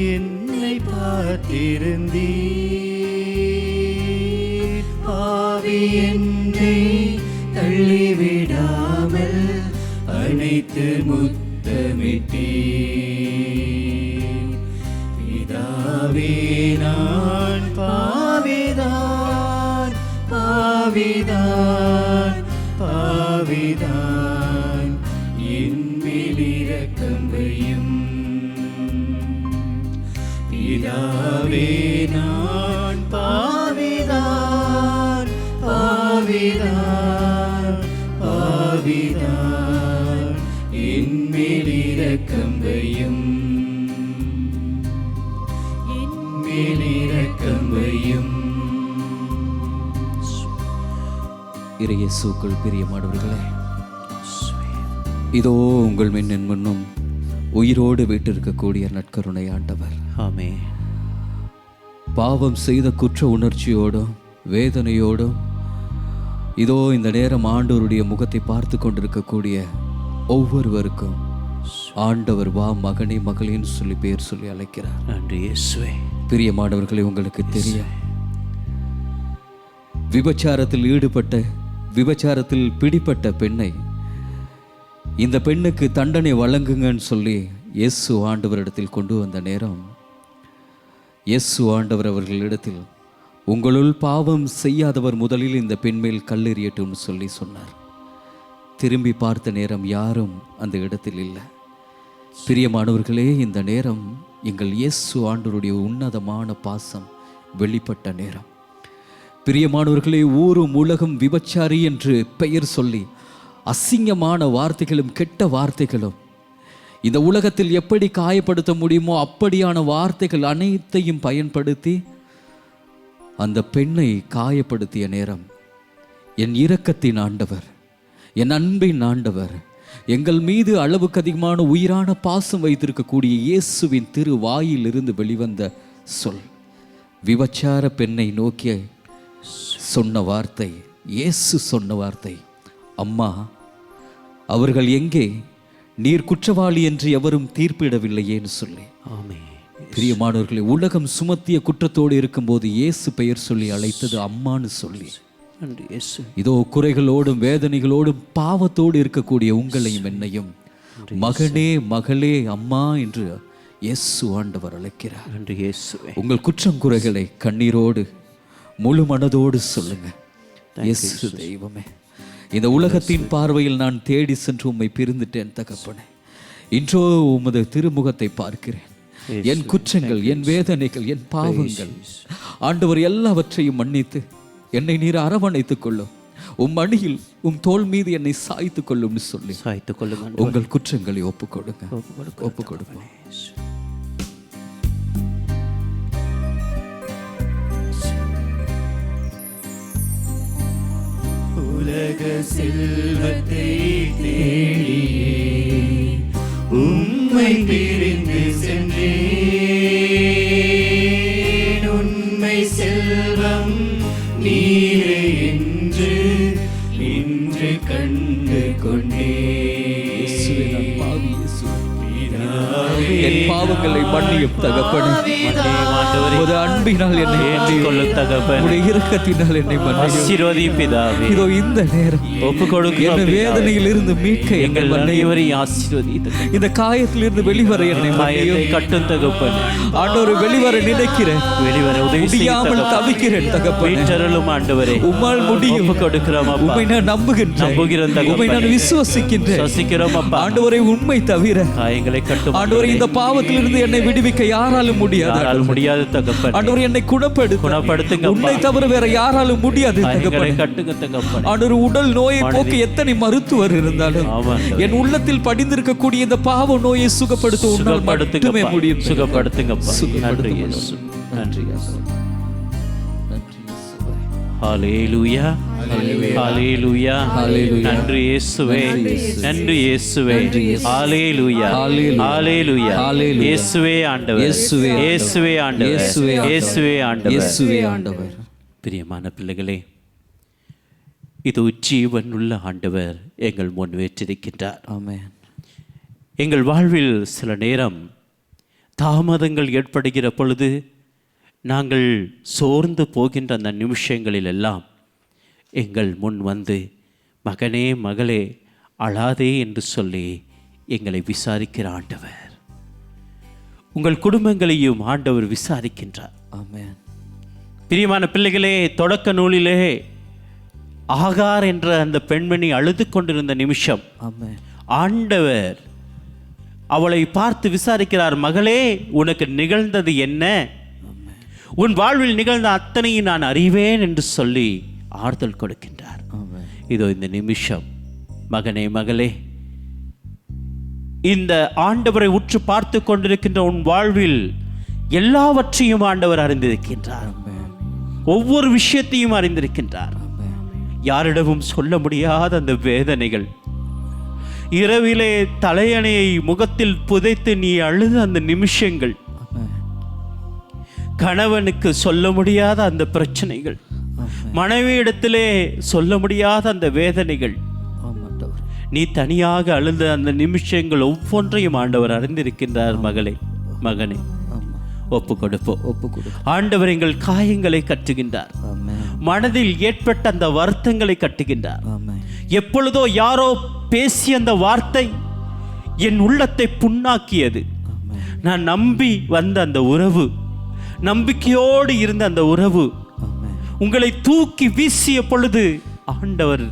என்னை பார்த்திருந்தீர், பாவி என்னை தள்ளிவிடாமல் அனைத்து முத்தமிட்டீர். பிதாவே நான் பாவிதான், பாவிதான், பாவிதான், என் மேல் இரக்கம் வையும். பிதாவே நான் பாவிதான், பாவிதான், பாவிதான், என் மேல் இரக்கம் வையும், என் மேல் இரக்கம் வையும். இயேசுக்குள் பிரியமானவர்களே, இதோ உங்கள் மின்னன் முன்னும் உயிரோடு வீட்டிருக்கக்கூடிய நற்கருணை ஆண்டவர். ஆமென். பாவம் செய்த குற்ற உணர்ச்சியோடும் வேதனையோடும் இதோ இந்த நேரம் ஆண்டவருடைய முகத்தை பார்த்து கொண்டிருக்கக்கூடிய ஒவ்வொருவருக்கும் ஆண்டவர் வா மகனே மகளேன்னு சொல்லி பேர் சொல்லி அழைக்கிறார். நன்றி இயேசுவே. பிரியமானவர்களே, உங்களுக்கு தெரியும், விபச்சாரத்தில் ஈடுபட்ட விபச்சாரத்தில் பிடிப்பட்ட பெண்ணை இந்த பெண்ணுக்கு தண்டனை வழங்குங்கன்னு சொல்லி இயேசு ஆண்டவரிடத்தில் கொண்டு வந்த நேரம் இயேசு ஆண்டவர் அவர்களிடத்தில் உங்களுள் பாவம் செய்யாதவர் முதலில் இந்த பெண் மேல் கல்லெறியட்டும்னு சொல்லி சொன்னார். திரும்பி பார்த்த நேரம் யாரும் அந்த இடத்தில் இல்லை. பிரியமானவர்களே, இந்த நேரம் எங்கள் இயேசு ஆண்டவருடைய உன்னதமான பாசம் வெளிப்பட்ட நேரம். பிரியமானவர்களே, ஊரும் உலகம் விபச்சாரி என்று பெயர் சொல்லி அசிங்கமான வார்த்தைகளும் கெட்ட வார்த்தைகளும் இந்த உலகத்தில் எப்படி காயப்படுத்த முடியுமோ அப்படியான வார்த்தைகள் அனைத்தையும் பயன்படுத்தி அந்த பெண்ணை காயப்படுத்திய நேரம் என் இரக்கத்தின் ஆண்டவர், என் அன்பின் ஆண்டவர், எங்கள் மீது அளவுக்கு அதிகமான உயிரான பாசம் வைத்திருக்கக்கூடிய இயேசுவின் திரு வாயில் இருந்து வெளிவந்த சொல் விபச்சார பெண்ணை நோக்கி சொன்ன வார்த்தை, இயேசு சொன்ன வார்த்தை, அம்மா அவர்கள் எங்கே? நீர் குற்றவாளி என்று எவரும் தீர்ப்பிடவில்லையேன்னு சொல்லி. ஆமென். பிரியமானவர்களே, உலகம் சுமத்திய குற்றத்தோடு இருக்கும்போது இயேசு பெயர் சொல்லி அழைத்தது அம்மான்னு சொல்லி. நன்றி இயேசு. இதோ குறைகளோடும் வேதனைகளோடும் பாவத்தோடு இருக்கக்கூடிய உங்களையும் என்னையும் மகனே மகளே அம்மா என்று இயேசு ஆண்டவர் அழைக்கிறார். நன்றி இயேசுவே. உங்கள் குற்றம் குறைகளை கண்ணீரோடு முழு மனதோடு சொல்லுங்க. இயேசு தெய்வமே, இந்த உலகத்தின் பார்வையில் நான் தேடி சென்று உம்மை பிரிந்துட்டேன் தகப்பனே. இன்றோ உமது திருமுகத்தை பார்க்கிறேன். என் குற்றங்கள், என் வேதனைகள், என் பாவங்கள் ஆண்டவர் எல்லாவற்றையும் மன்னித்து என்னை நீர் அரவணைத்துக் கொள்ளும். உம் அணியில் உம் தோள் மீது என்னை சாய்த்துக் கொள்ளும் சொல்லி சாய்த்துக் கொள்ளுங்க. உங்கள் குற்றங்களை ஒப்புக் கொடுங்க, ஒப்புக் கொடுப்போம். உலக செல்வத்தை தேடியே உம்மை பிரிந்து சென்றேன். உண்மை செல்வம் நீரே என்று இன்று கண்டு இயேசுவே, நான் பாவி இயேசுவே. கொண்டே என் பாவங்களை மன்னியும் தகப்பனே. உமது அன்பினால் என்னை ஏற்றுக்கொள்ளும் தகப்பனே. உம்முடைய இரக்கத்தினால் என்னை மன்னியும். ஆசீர்வதியும் பிதாவே. இதோ இந்த நேரம் ஒப்பு கொடுக்கிறோம் என்னை பிதாவே. வேதனையில் இருந்து மீட்க என்னை எங்கள் மன்னியும். அனைவரையும் ஆசீர்வதித்து இந்த காயத்திலிருந்து வெளிவர என்னை காயத்தை மன்னியும். கட்டும் தகப்பனே. ஆண்டவரே, வெளிவர நினைக்கிறேன், வெளிவர உதவி செய்யும் முடியாமல் தகப்பனே. தவிக்கிறேன் தகப்பனே. மீட்டருளும் ஆண்டவரே. உம்மால் முடியும். ஒப்பு கொடுக்கிறோம் அப்பா. உம்மை நான் நம்புகிறேன் நம்புகிறோம் உம்மை நான் தகப்பனே. விசுவசிக்கின்றேன். விசுவசிக்கிறோம் அப்பா. ஆண்டவரே, உண்மை தவிர காயங்களை கட்டும் ஆண்டவரே, இந்த பாவத்திலிருந்து என்னை விடுவிக்க யாராலும் முடியாது. யாராலும் முடியாது தகப்பனே. ஆண்டவரே, என்னை குணப்படுத்துங்க அப்பா. உன்னை தவிர வேற யாராலும் முடியாது காயங்களை தகப்பனே. கட்டுங்க தகப்பனே. ஆண்டவரே, உடல் நோயை போக்க எத்தனை மருத்துவர் இருந்தாலும் ஆமாம். என் உள்ளத்தில் படிந்திருக்கக்கூடிய இந்த பாவ நோயை சுகப்படுத்த உன்னால் மட்டுமே முடியும். சுகப்படுத்துங்கப்பா. நன்றி சுகப்படுத்தும். இயேசு. நன்றி இயேசு. நன்றி இயேசுவே. ஹல்லேலூயா. ஹல்லேலூயா. ஹல்லேலூயா. நன்றி இயேசுவே. நன்றி இயேசுவே. ஹல்லேலூயா. ஹல்லேலூயா. ஹல்லேலூயா. இயேசுவே ஆண்டவர். இயேசுவே ஆண்டவர். இயேசுவே ஆண்டவர். இயேசுவே ஆண்டவர். இயேசுவே ஆண்டவர். இயேசுவே ஆண்டவர். பிரியமான பிள்ளைகளே, இது ஜீவன் உள்ள ஆண்டவர் எங்கள் முன் வீற்றிருக்கின்றார். ஆமென். எங்கள் வாழ்வில் சில நேரம் தாமதங்கள் ஏற்படுகிற பொழுது நாங்கள் சோர்ந்து போகின்ற அந்த நிமிஷங்களில் எல்லாம் எங்கள் முன் வந்து, மகனே மகளே அழாதே என்று சொல்லி எங்களை விசாரிக்கிற ஆண்டவர். உங்கள் குடும்பங்களையும் ஆண்டவர் விசாரிக்கின்றார். ஆமென். பிரியமான பிள்ளைகளே, தொடக்க நூலிலே ஆகார் என்ற அந்த பெண்மணி அழுது கொண்டிருந்த நிமிஷம் ஆமென். ஆண்டவர் அவளை பார்த்து விசாரிக்கிறார். மகளே, உனக்கு நிகழ்ந்தது என்ன? உன் வாழ்வில் நிகழ்ந்த அத்தனையும் நான் அறிவேன் என்று சொல்லி ஆறுதல் கொடுக்கின்றார். ஆமென். இதோ இந்த நிமிஷம், மகனே மகளே, இந்த ஆண்டவரை உற்று பார்த்து கொண்டிருக்கின்ற உன் வாழ்வில் எல்லாவற்றையும் ஆண்டவர் அறிந்திருக்கின்றார். ஆமென். ஒவ்வொரு விஷயத்தையும் அறிந்திருக்கின்றார். ஆமென். யாரிடமும் சொல்ல முடியாத அந்த வேதனைகள், இரவிலே தலையணையை முகத்தில் புதைத்து நீ அழுத அந்த நிமிஷங்கள், ஆமென். கணவனுக்கு சொல்ல முடியாத அந்த பிரச்சனைகள், ஆமென். மனைவியிடத்திலே சொல்ல முடியாத அந்த வேதனைகள், ஆமாண்டவர். நீ தனியாக அழுத அந்த நிமிஷங்கள் ஒவ்வொன்றையும் ஆண்டவர் அறிந்திருக்கின்றார். மகளே மகனே, ஆமா. ஒப்பு கொடுப்போம். ஒப்பு கொடு. ஆண்டவர் எங்கள் காயங்களை கட்டுகின்றார். ஆமென். மனதில் ஏற்பட்ட அந்த வருத்தங்களை கட்டுகின்றார். ஆமென். எப்பொழுதோ யாரோ பேசிய அந்த வார்த்தை என் உள்ளத்தை புண்ணாக்கியது. ஆமென். நான் நம்பி வந்த அந்த உறவு, நம்பிக்கையோடு இருந்த அந்த உறவு ஆமென். உங்களை தூக்கி வீசிய பொழுது ஆண்டவர்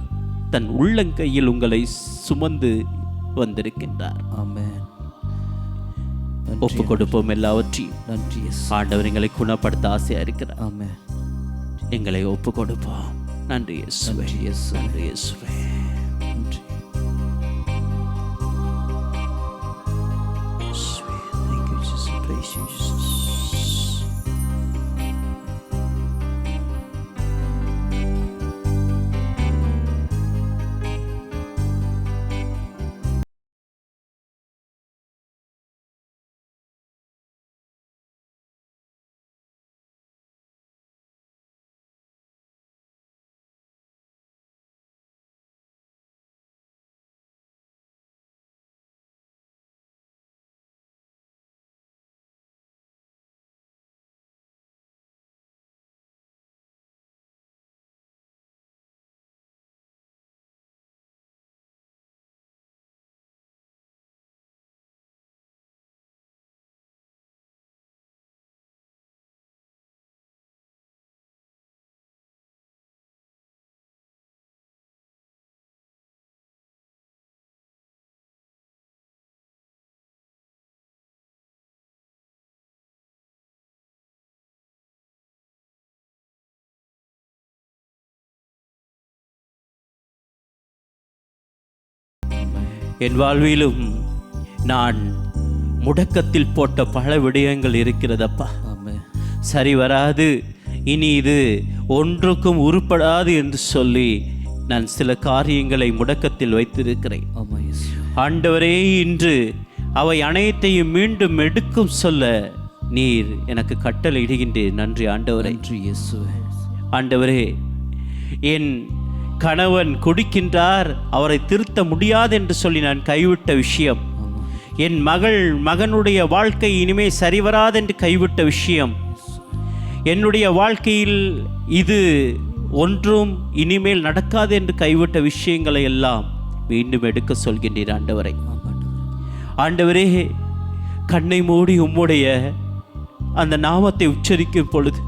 தன் உள்ளங்கையில் உங்களை சுமந்து வந்திருக்கின்றார். ஆமென். ஒப்பு கொடுப்போம் எல்லாவற்றையும். நன்றி இயேசு. ஆண்டவர் எங்களை குணப்படுத்த ஆசையா இருக்கிறார். ஆமென். எங்களை ஒப்பு கொடுப்போம். நன்றி இயேசுவே. நன்றி இயேசு. நன்றி இயேசுவே. நன்றி. இயேசுவே. Thank you, Jesus. Praise you, Jesus. என் வாழ்விலும் நான் முடக்கத்தில் போட்ட பல விடயங்கள் இருக்கிறதப்பா. ஆமென். சரி வராது, இனி இது ஒன்றுக்கும் உருப்படாது என்று சொல்லி நான் சில காரியங்களை முடக்கத்தில் வைத்திருக்கிறேன். ஆமா இயேசு. ஆண்டவரே, இன்று அவை அனைத்தையும் மீண்டும் எடுக்கும் சொல்ல நீர் எனக்கு கட்டளை இடுகின்றேன். நன்றி ஆண்டவரே. நன்றி இயேசுவே. ஆண்டவரே, என் கணவன் குடிக்கின்றார், அவரை திருத்த முடியாது என்று சொல்லி நான் கைவிட்ட விஷயம், என் மகனுடைய வாழ்க்கை இனிமே சரிவராதென்று கைவிட்ட விஷயம், என்னுடைய வாழ்க்கையில் இது ஒன்றும் இனிமேல் நடக்காது என்று கைவிட்ட விஷயங்களை எல்லாம் மீண்டும் எடுக்க சொல்கின்றீர் ஆண்டவரை. ஆண்டவரே, கண்ணை மூடி உம்முடைய அந்த நாமத்தை உச்சரிக்கும் பொழுது,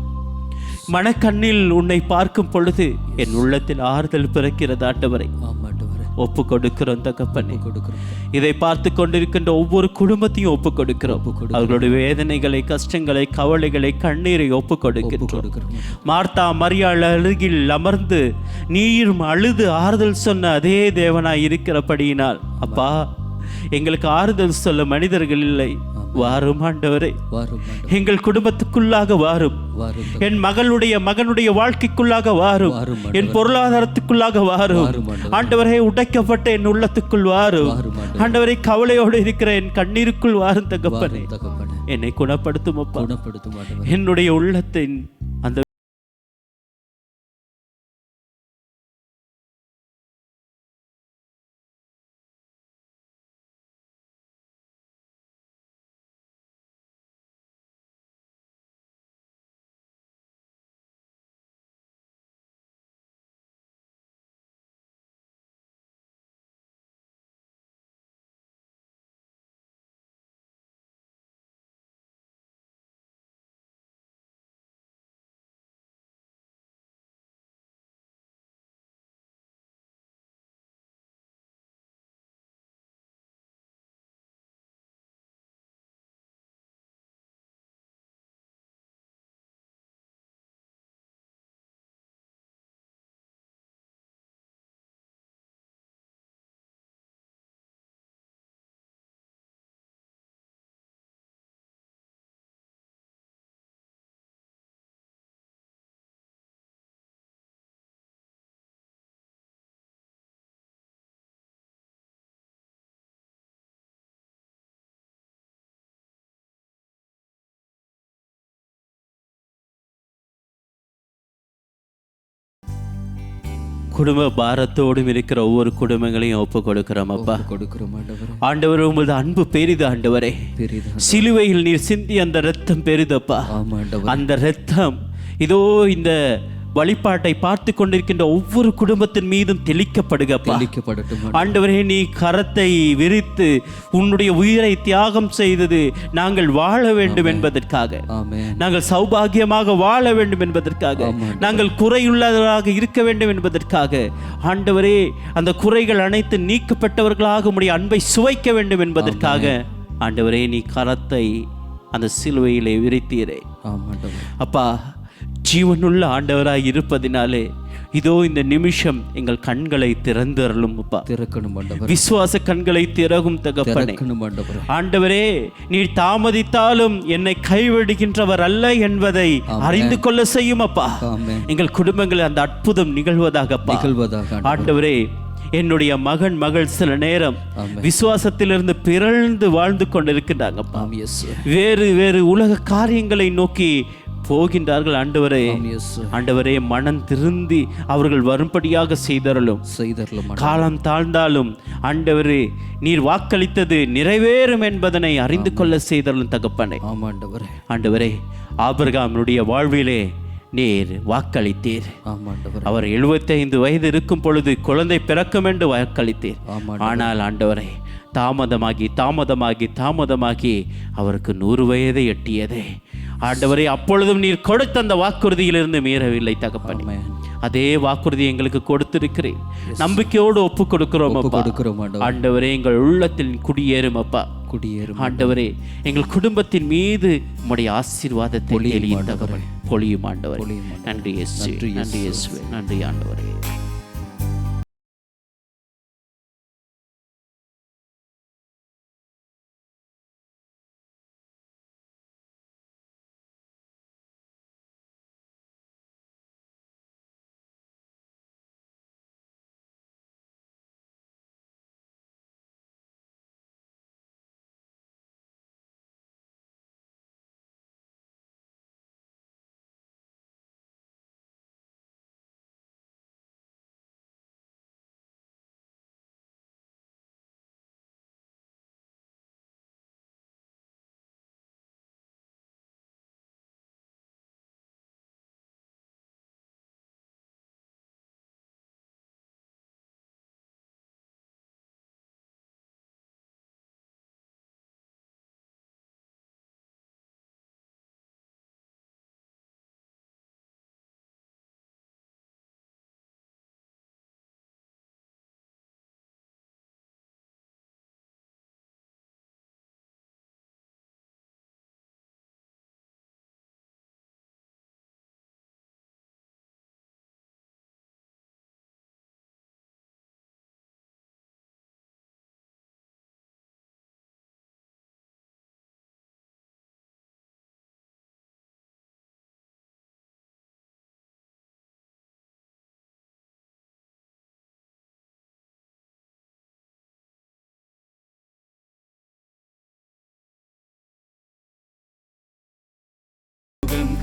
மனக்கண்ணில் உன்னை பார்க்கும் பொழுது என் உள்ளத்தில் ஆறுதல் பிறக்கிறது ஆண்டவரை. ஒப்பு கொடுக்கிறோம் தகப்பனே. இதை பார்த்து கொண்டிருக்கின்ற ஒவ்வொரு குடும்பத்தையும் ஒப்பு கொடுக்கிறோம். அவர்களுடைய வேதனைகளை, கஷ்டங்களை, கவலைகளை, கண்ணீரை ஒப்பு கொடுக்கிறோம். மார்த்தா மரியாள் அருகில் அமர்ந்து நீரும் அழுது ஆறுதல் சொன்ன அதே தேவனாய் இருக்கிறபடியினால் அப்பா, எங்களுக்கு ஆறுதல் சொல்ல மனிதர்கள் இல்லை. வாரும் ஆண்டவரே, எங்கள் குடும்பத்துக்குள்ளாக வாரும். என் மகனுடைய வாழ்க்கைக்குள்ளாக வாரும். என் பொருளாதாரத்துக்குள்ளாக வாரும் ஆண்டவரே. உடைக்கப்பட்ட என் உள்ளத்துக்குள் வாரும் ஆண்டவரே. கவலையோடு இருக்கிற என் கண்ணீருக்குள் வாரும் தகப்பனே. என்னை குணப்படுத்தும் அப்பா. என்னுடைய உள்ளத்தின் அந்த குடும்ப பாரத்தோடும் இருக்கிற ஒவ்வொரு குடும்பங்களையும் ஒப்பு கொடுக்கிறோம் அப்பா. ஆண்டவர், உமது அன்பு பெரிது ஆண்டவரே. சிலுவையில் நீர் சிந்தி அந்த இரத்தம் பெரிதப்பா. அந்த இரத்தம் இதோ இந்த வழிபாட்டை பார்த்து கொண்டிருக்கின்ற ஒவ்வொரு குடும்பத்தின் மீதும் தெளிக்கப்படுகப்பா. ஆண்டவரே, நீ கரத்தை விரித்து உன்னுடைய உயிரை தியாகம் செய்தது நாங்கள் வாழ வேண்டும் என்பதற்காக, நாங்கள் சௌபாகியமாக வாழ வேண்டும் என்பதற்காக, நாங்கள் குறையுள்ளவர்களாக இருக்க வேண்டும் என்பதற்காக. ஆண்டவரே, அந்த குறைகள் அனைத்து நீக்கப்பட்டவர்களாக உம்முடைய அன்பை சுவைக்க வேண்டும் என்பதற்காக ஆண்டவரே, நீ கரத்தை அந்த சிலுவையிலே விரித்தீரே அப்பா. ஜீவனுள்ள ஆண்டவராய் இருப்பதினாலே இதோ இந்த நிமிஷம் எங்கள் கண்களை திறந்தருளும் அப்பா. திறக்கணும் ஆண்டவரே. விசுவாச கண்களை திறகும் தகப்பனே. ஆண்டவரே, நீர் தாமதித்தாலும் என்னை கைவிடுகின்றவர் அல்ல என்பதை அறிந்து கொள்ள செய்யும் அப்பா. எங்கள் குடும்பங்களில் அந்த அற்புதம் நிகழ்வதாக ஆண்டவரே. என்னுடைய மகள் சில நேரம் விசுவாசத்திலிருந்து பிறழ்ந்து வாழ்ந்து கொண்டிருக்கின்றாங்கப்பா. வேறு வேறு உலக காரியங்களை நோக்கி போகின்றார்கள். ஆண்டவரே, ஆண்டவரே, மனம் திருந்தி அவர்கள் வரும்படியாக செய்தரலும். காலம் தாழ்ந்தாலும் ஆண்டவரே, நீர் வாக்களித்தது நிறைவேறும் என்பதனை அறிந்து கொள்ள செய்தரலும் தகப்பனே. ஆண்டவரே, ஆபிரகாமுடைய வாழ்விலே நீர் வாக்களித்தீர். அவர் 75 வயது இருக்கும் பொழுது குழந்தை பிறக்கும் என்று வாக்களித்தீர். ஆனால் ஆண்டவரே, தாமதமாகி தாமதமாகி தாமதமாகி அவருக்கு 100 வயதை எட்டியதே. ஆண்டவரே, அப்பொழுதும் நீர் கொடுத்த அந்த வாக்குறுதியிலிருந்து மீறவில்லை தகப்பனே. அதே வாக்குறுதி எங்களுக்கு கொடுத்திருக்கிறேன். நம்பிக்கையோடு ஒப்பு கொடுக்கிறோம் அப்பா. ஆண்டவரே, எங்கள் உள்ளத்தில் குடியேறும் அப்பா. ஆண்டவரே, எங்கள் குடும்பத்தின் மீது உம்முடைய ஆசீர்வாதத்தை பொழியும் ஆண்டவரே. நன்றி இயேசுவே, நன்றி இயேசுவே, நன்றி ஆண்டவரே.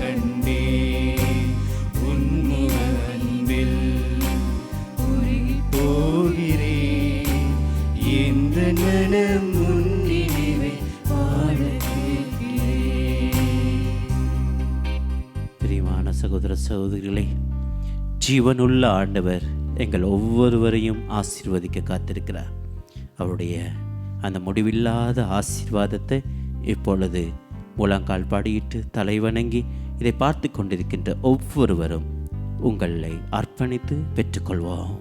கண்டே உன்முக அன்பில் உருகி போகிறேன். எந்த மனம் உன் நினைவை வாழ கேட்கிறேன். பிரியமான சகோதர சகோதரிகளே, ஜீவனுள்ள ஆண்டவர் எங்கள் ஒவ்வொருவரையும் ஆசீர்வதிக்க காத்திருக்கிறார். அவருடைய அந்த முடிவில்லாத ஆசீர்வாதத்தை இப்பொழுது முழங்கால் பாடியிட்டு தலை வணங்கி இதை பார்த்து கொண்டிருக்கின்ற ஒவ்வொருவரும் உங்களை அர்ப்பணித்து பெற்றுக்கொள்வோம்.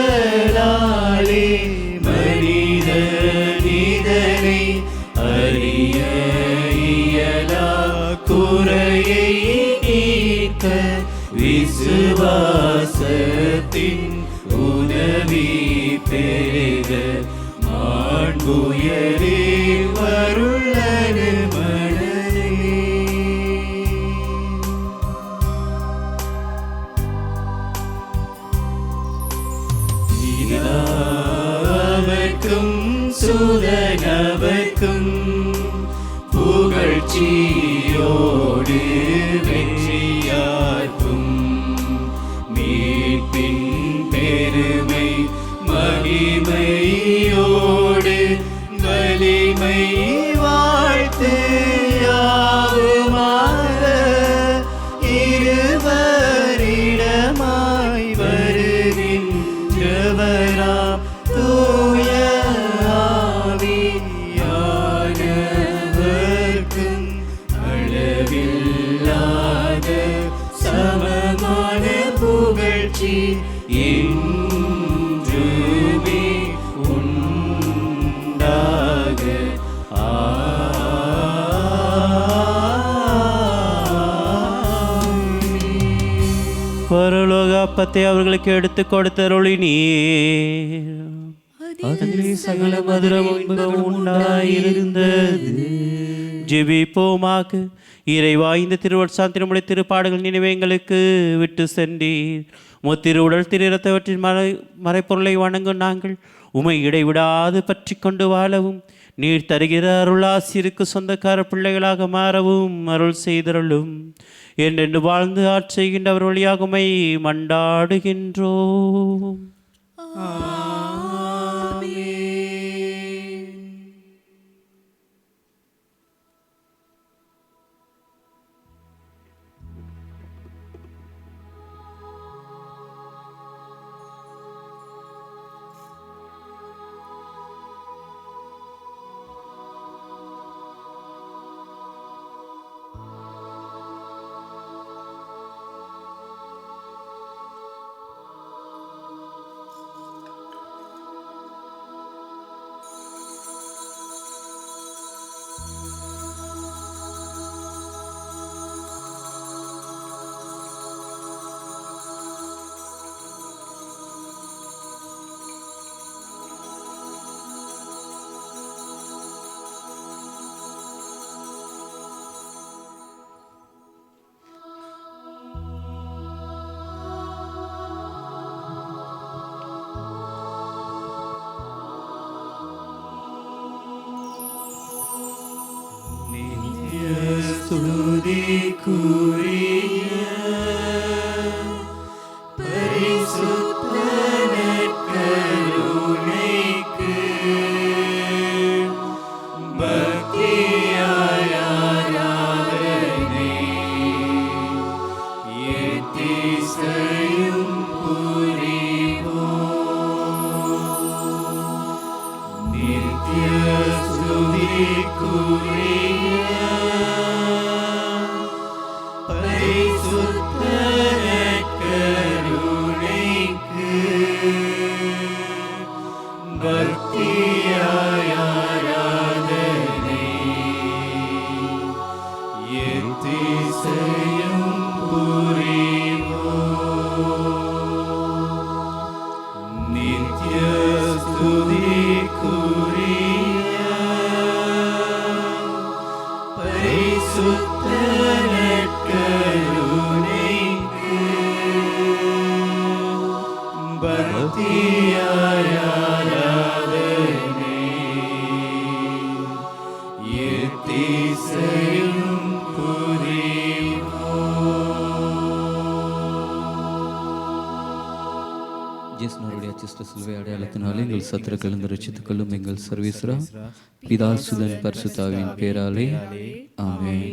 புலன்களாலே மனித நிதனை அறிய இயலா குறையை நீக்க விசுவாசத்தின் உதவி பெருக மாண்புயரே வருள்ளனு மனதே. அவர்க்கும் சுதனவர்க்கும் புகழ்ச்சியோடு வெற்றியார்க்கும் மீட்பின் பெருமை மகிமையோடு வலிமை வாழ்த்து யாவுமாக இருவரிடமாய் வருகின்றவரா தூய ஆவியானவர்க்கும் அளவில்லாத சமமான புகழ்ச்சி என்றுமே உண்டாக. பரலோக அப்பத்தை அவர்களுக்கு எடுத்து கொடுத்தருளினீர். அதிலே சகல மதுரமும் இன்பமும் உண்டாயிருந்தது. ஜெபிப்போமாக. இறைவா, இந்த திருவட்சாந்திரமுடைய திருப்பாடுகள் நினைவை எங்களுக்கு விட்டு சென்றீர். முத்திரு உடல் திரு மறைப்பொருளை வணங்கும் நாங்கள் உமை இடைவிடாது பற்றி கொண்டு வாழவும் நீர் தருகிற அருளாசிற்கு சொந்தக்கார பிள்ளைகளாக மாறவும் அருள் செய்தருளும். என்றென்று வாழ்ந்து ஆட்சி செய்கின்றவர் வழியாக உமை மண்டாடுகின்றோம். ஸ்துதிக்குரிய பரிசுத்த நற்கருணைக்கு பக்தியாய் ஆராதனை எத்திசையும் புரிவோம். பரிசுத்த கருணைக்கு பக்தியாய் ஆராதனை எத்திசையும் புரிவோம். நித்ய ஸ்துதிக்குரிய பரிசுத்த நற்கருணைக்கு பக்தியாய் ஆராதனை எத்திசையும் ஜேசுனுடைய அச்சிஷ்ட சிலுவை அடையாளத்தினாலே எங்கள் சத்துருக்கள் ரட்சித்துக் கொள்ளும் எங்கள் சர்வேஸ்வரா பிதா சுதன் பரிசுத்தாவின் பேராலே ஆமென்.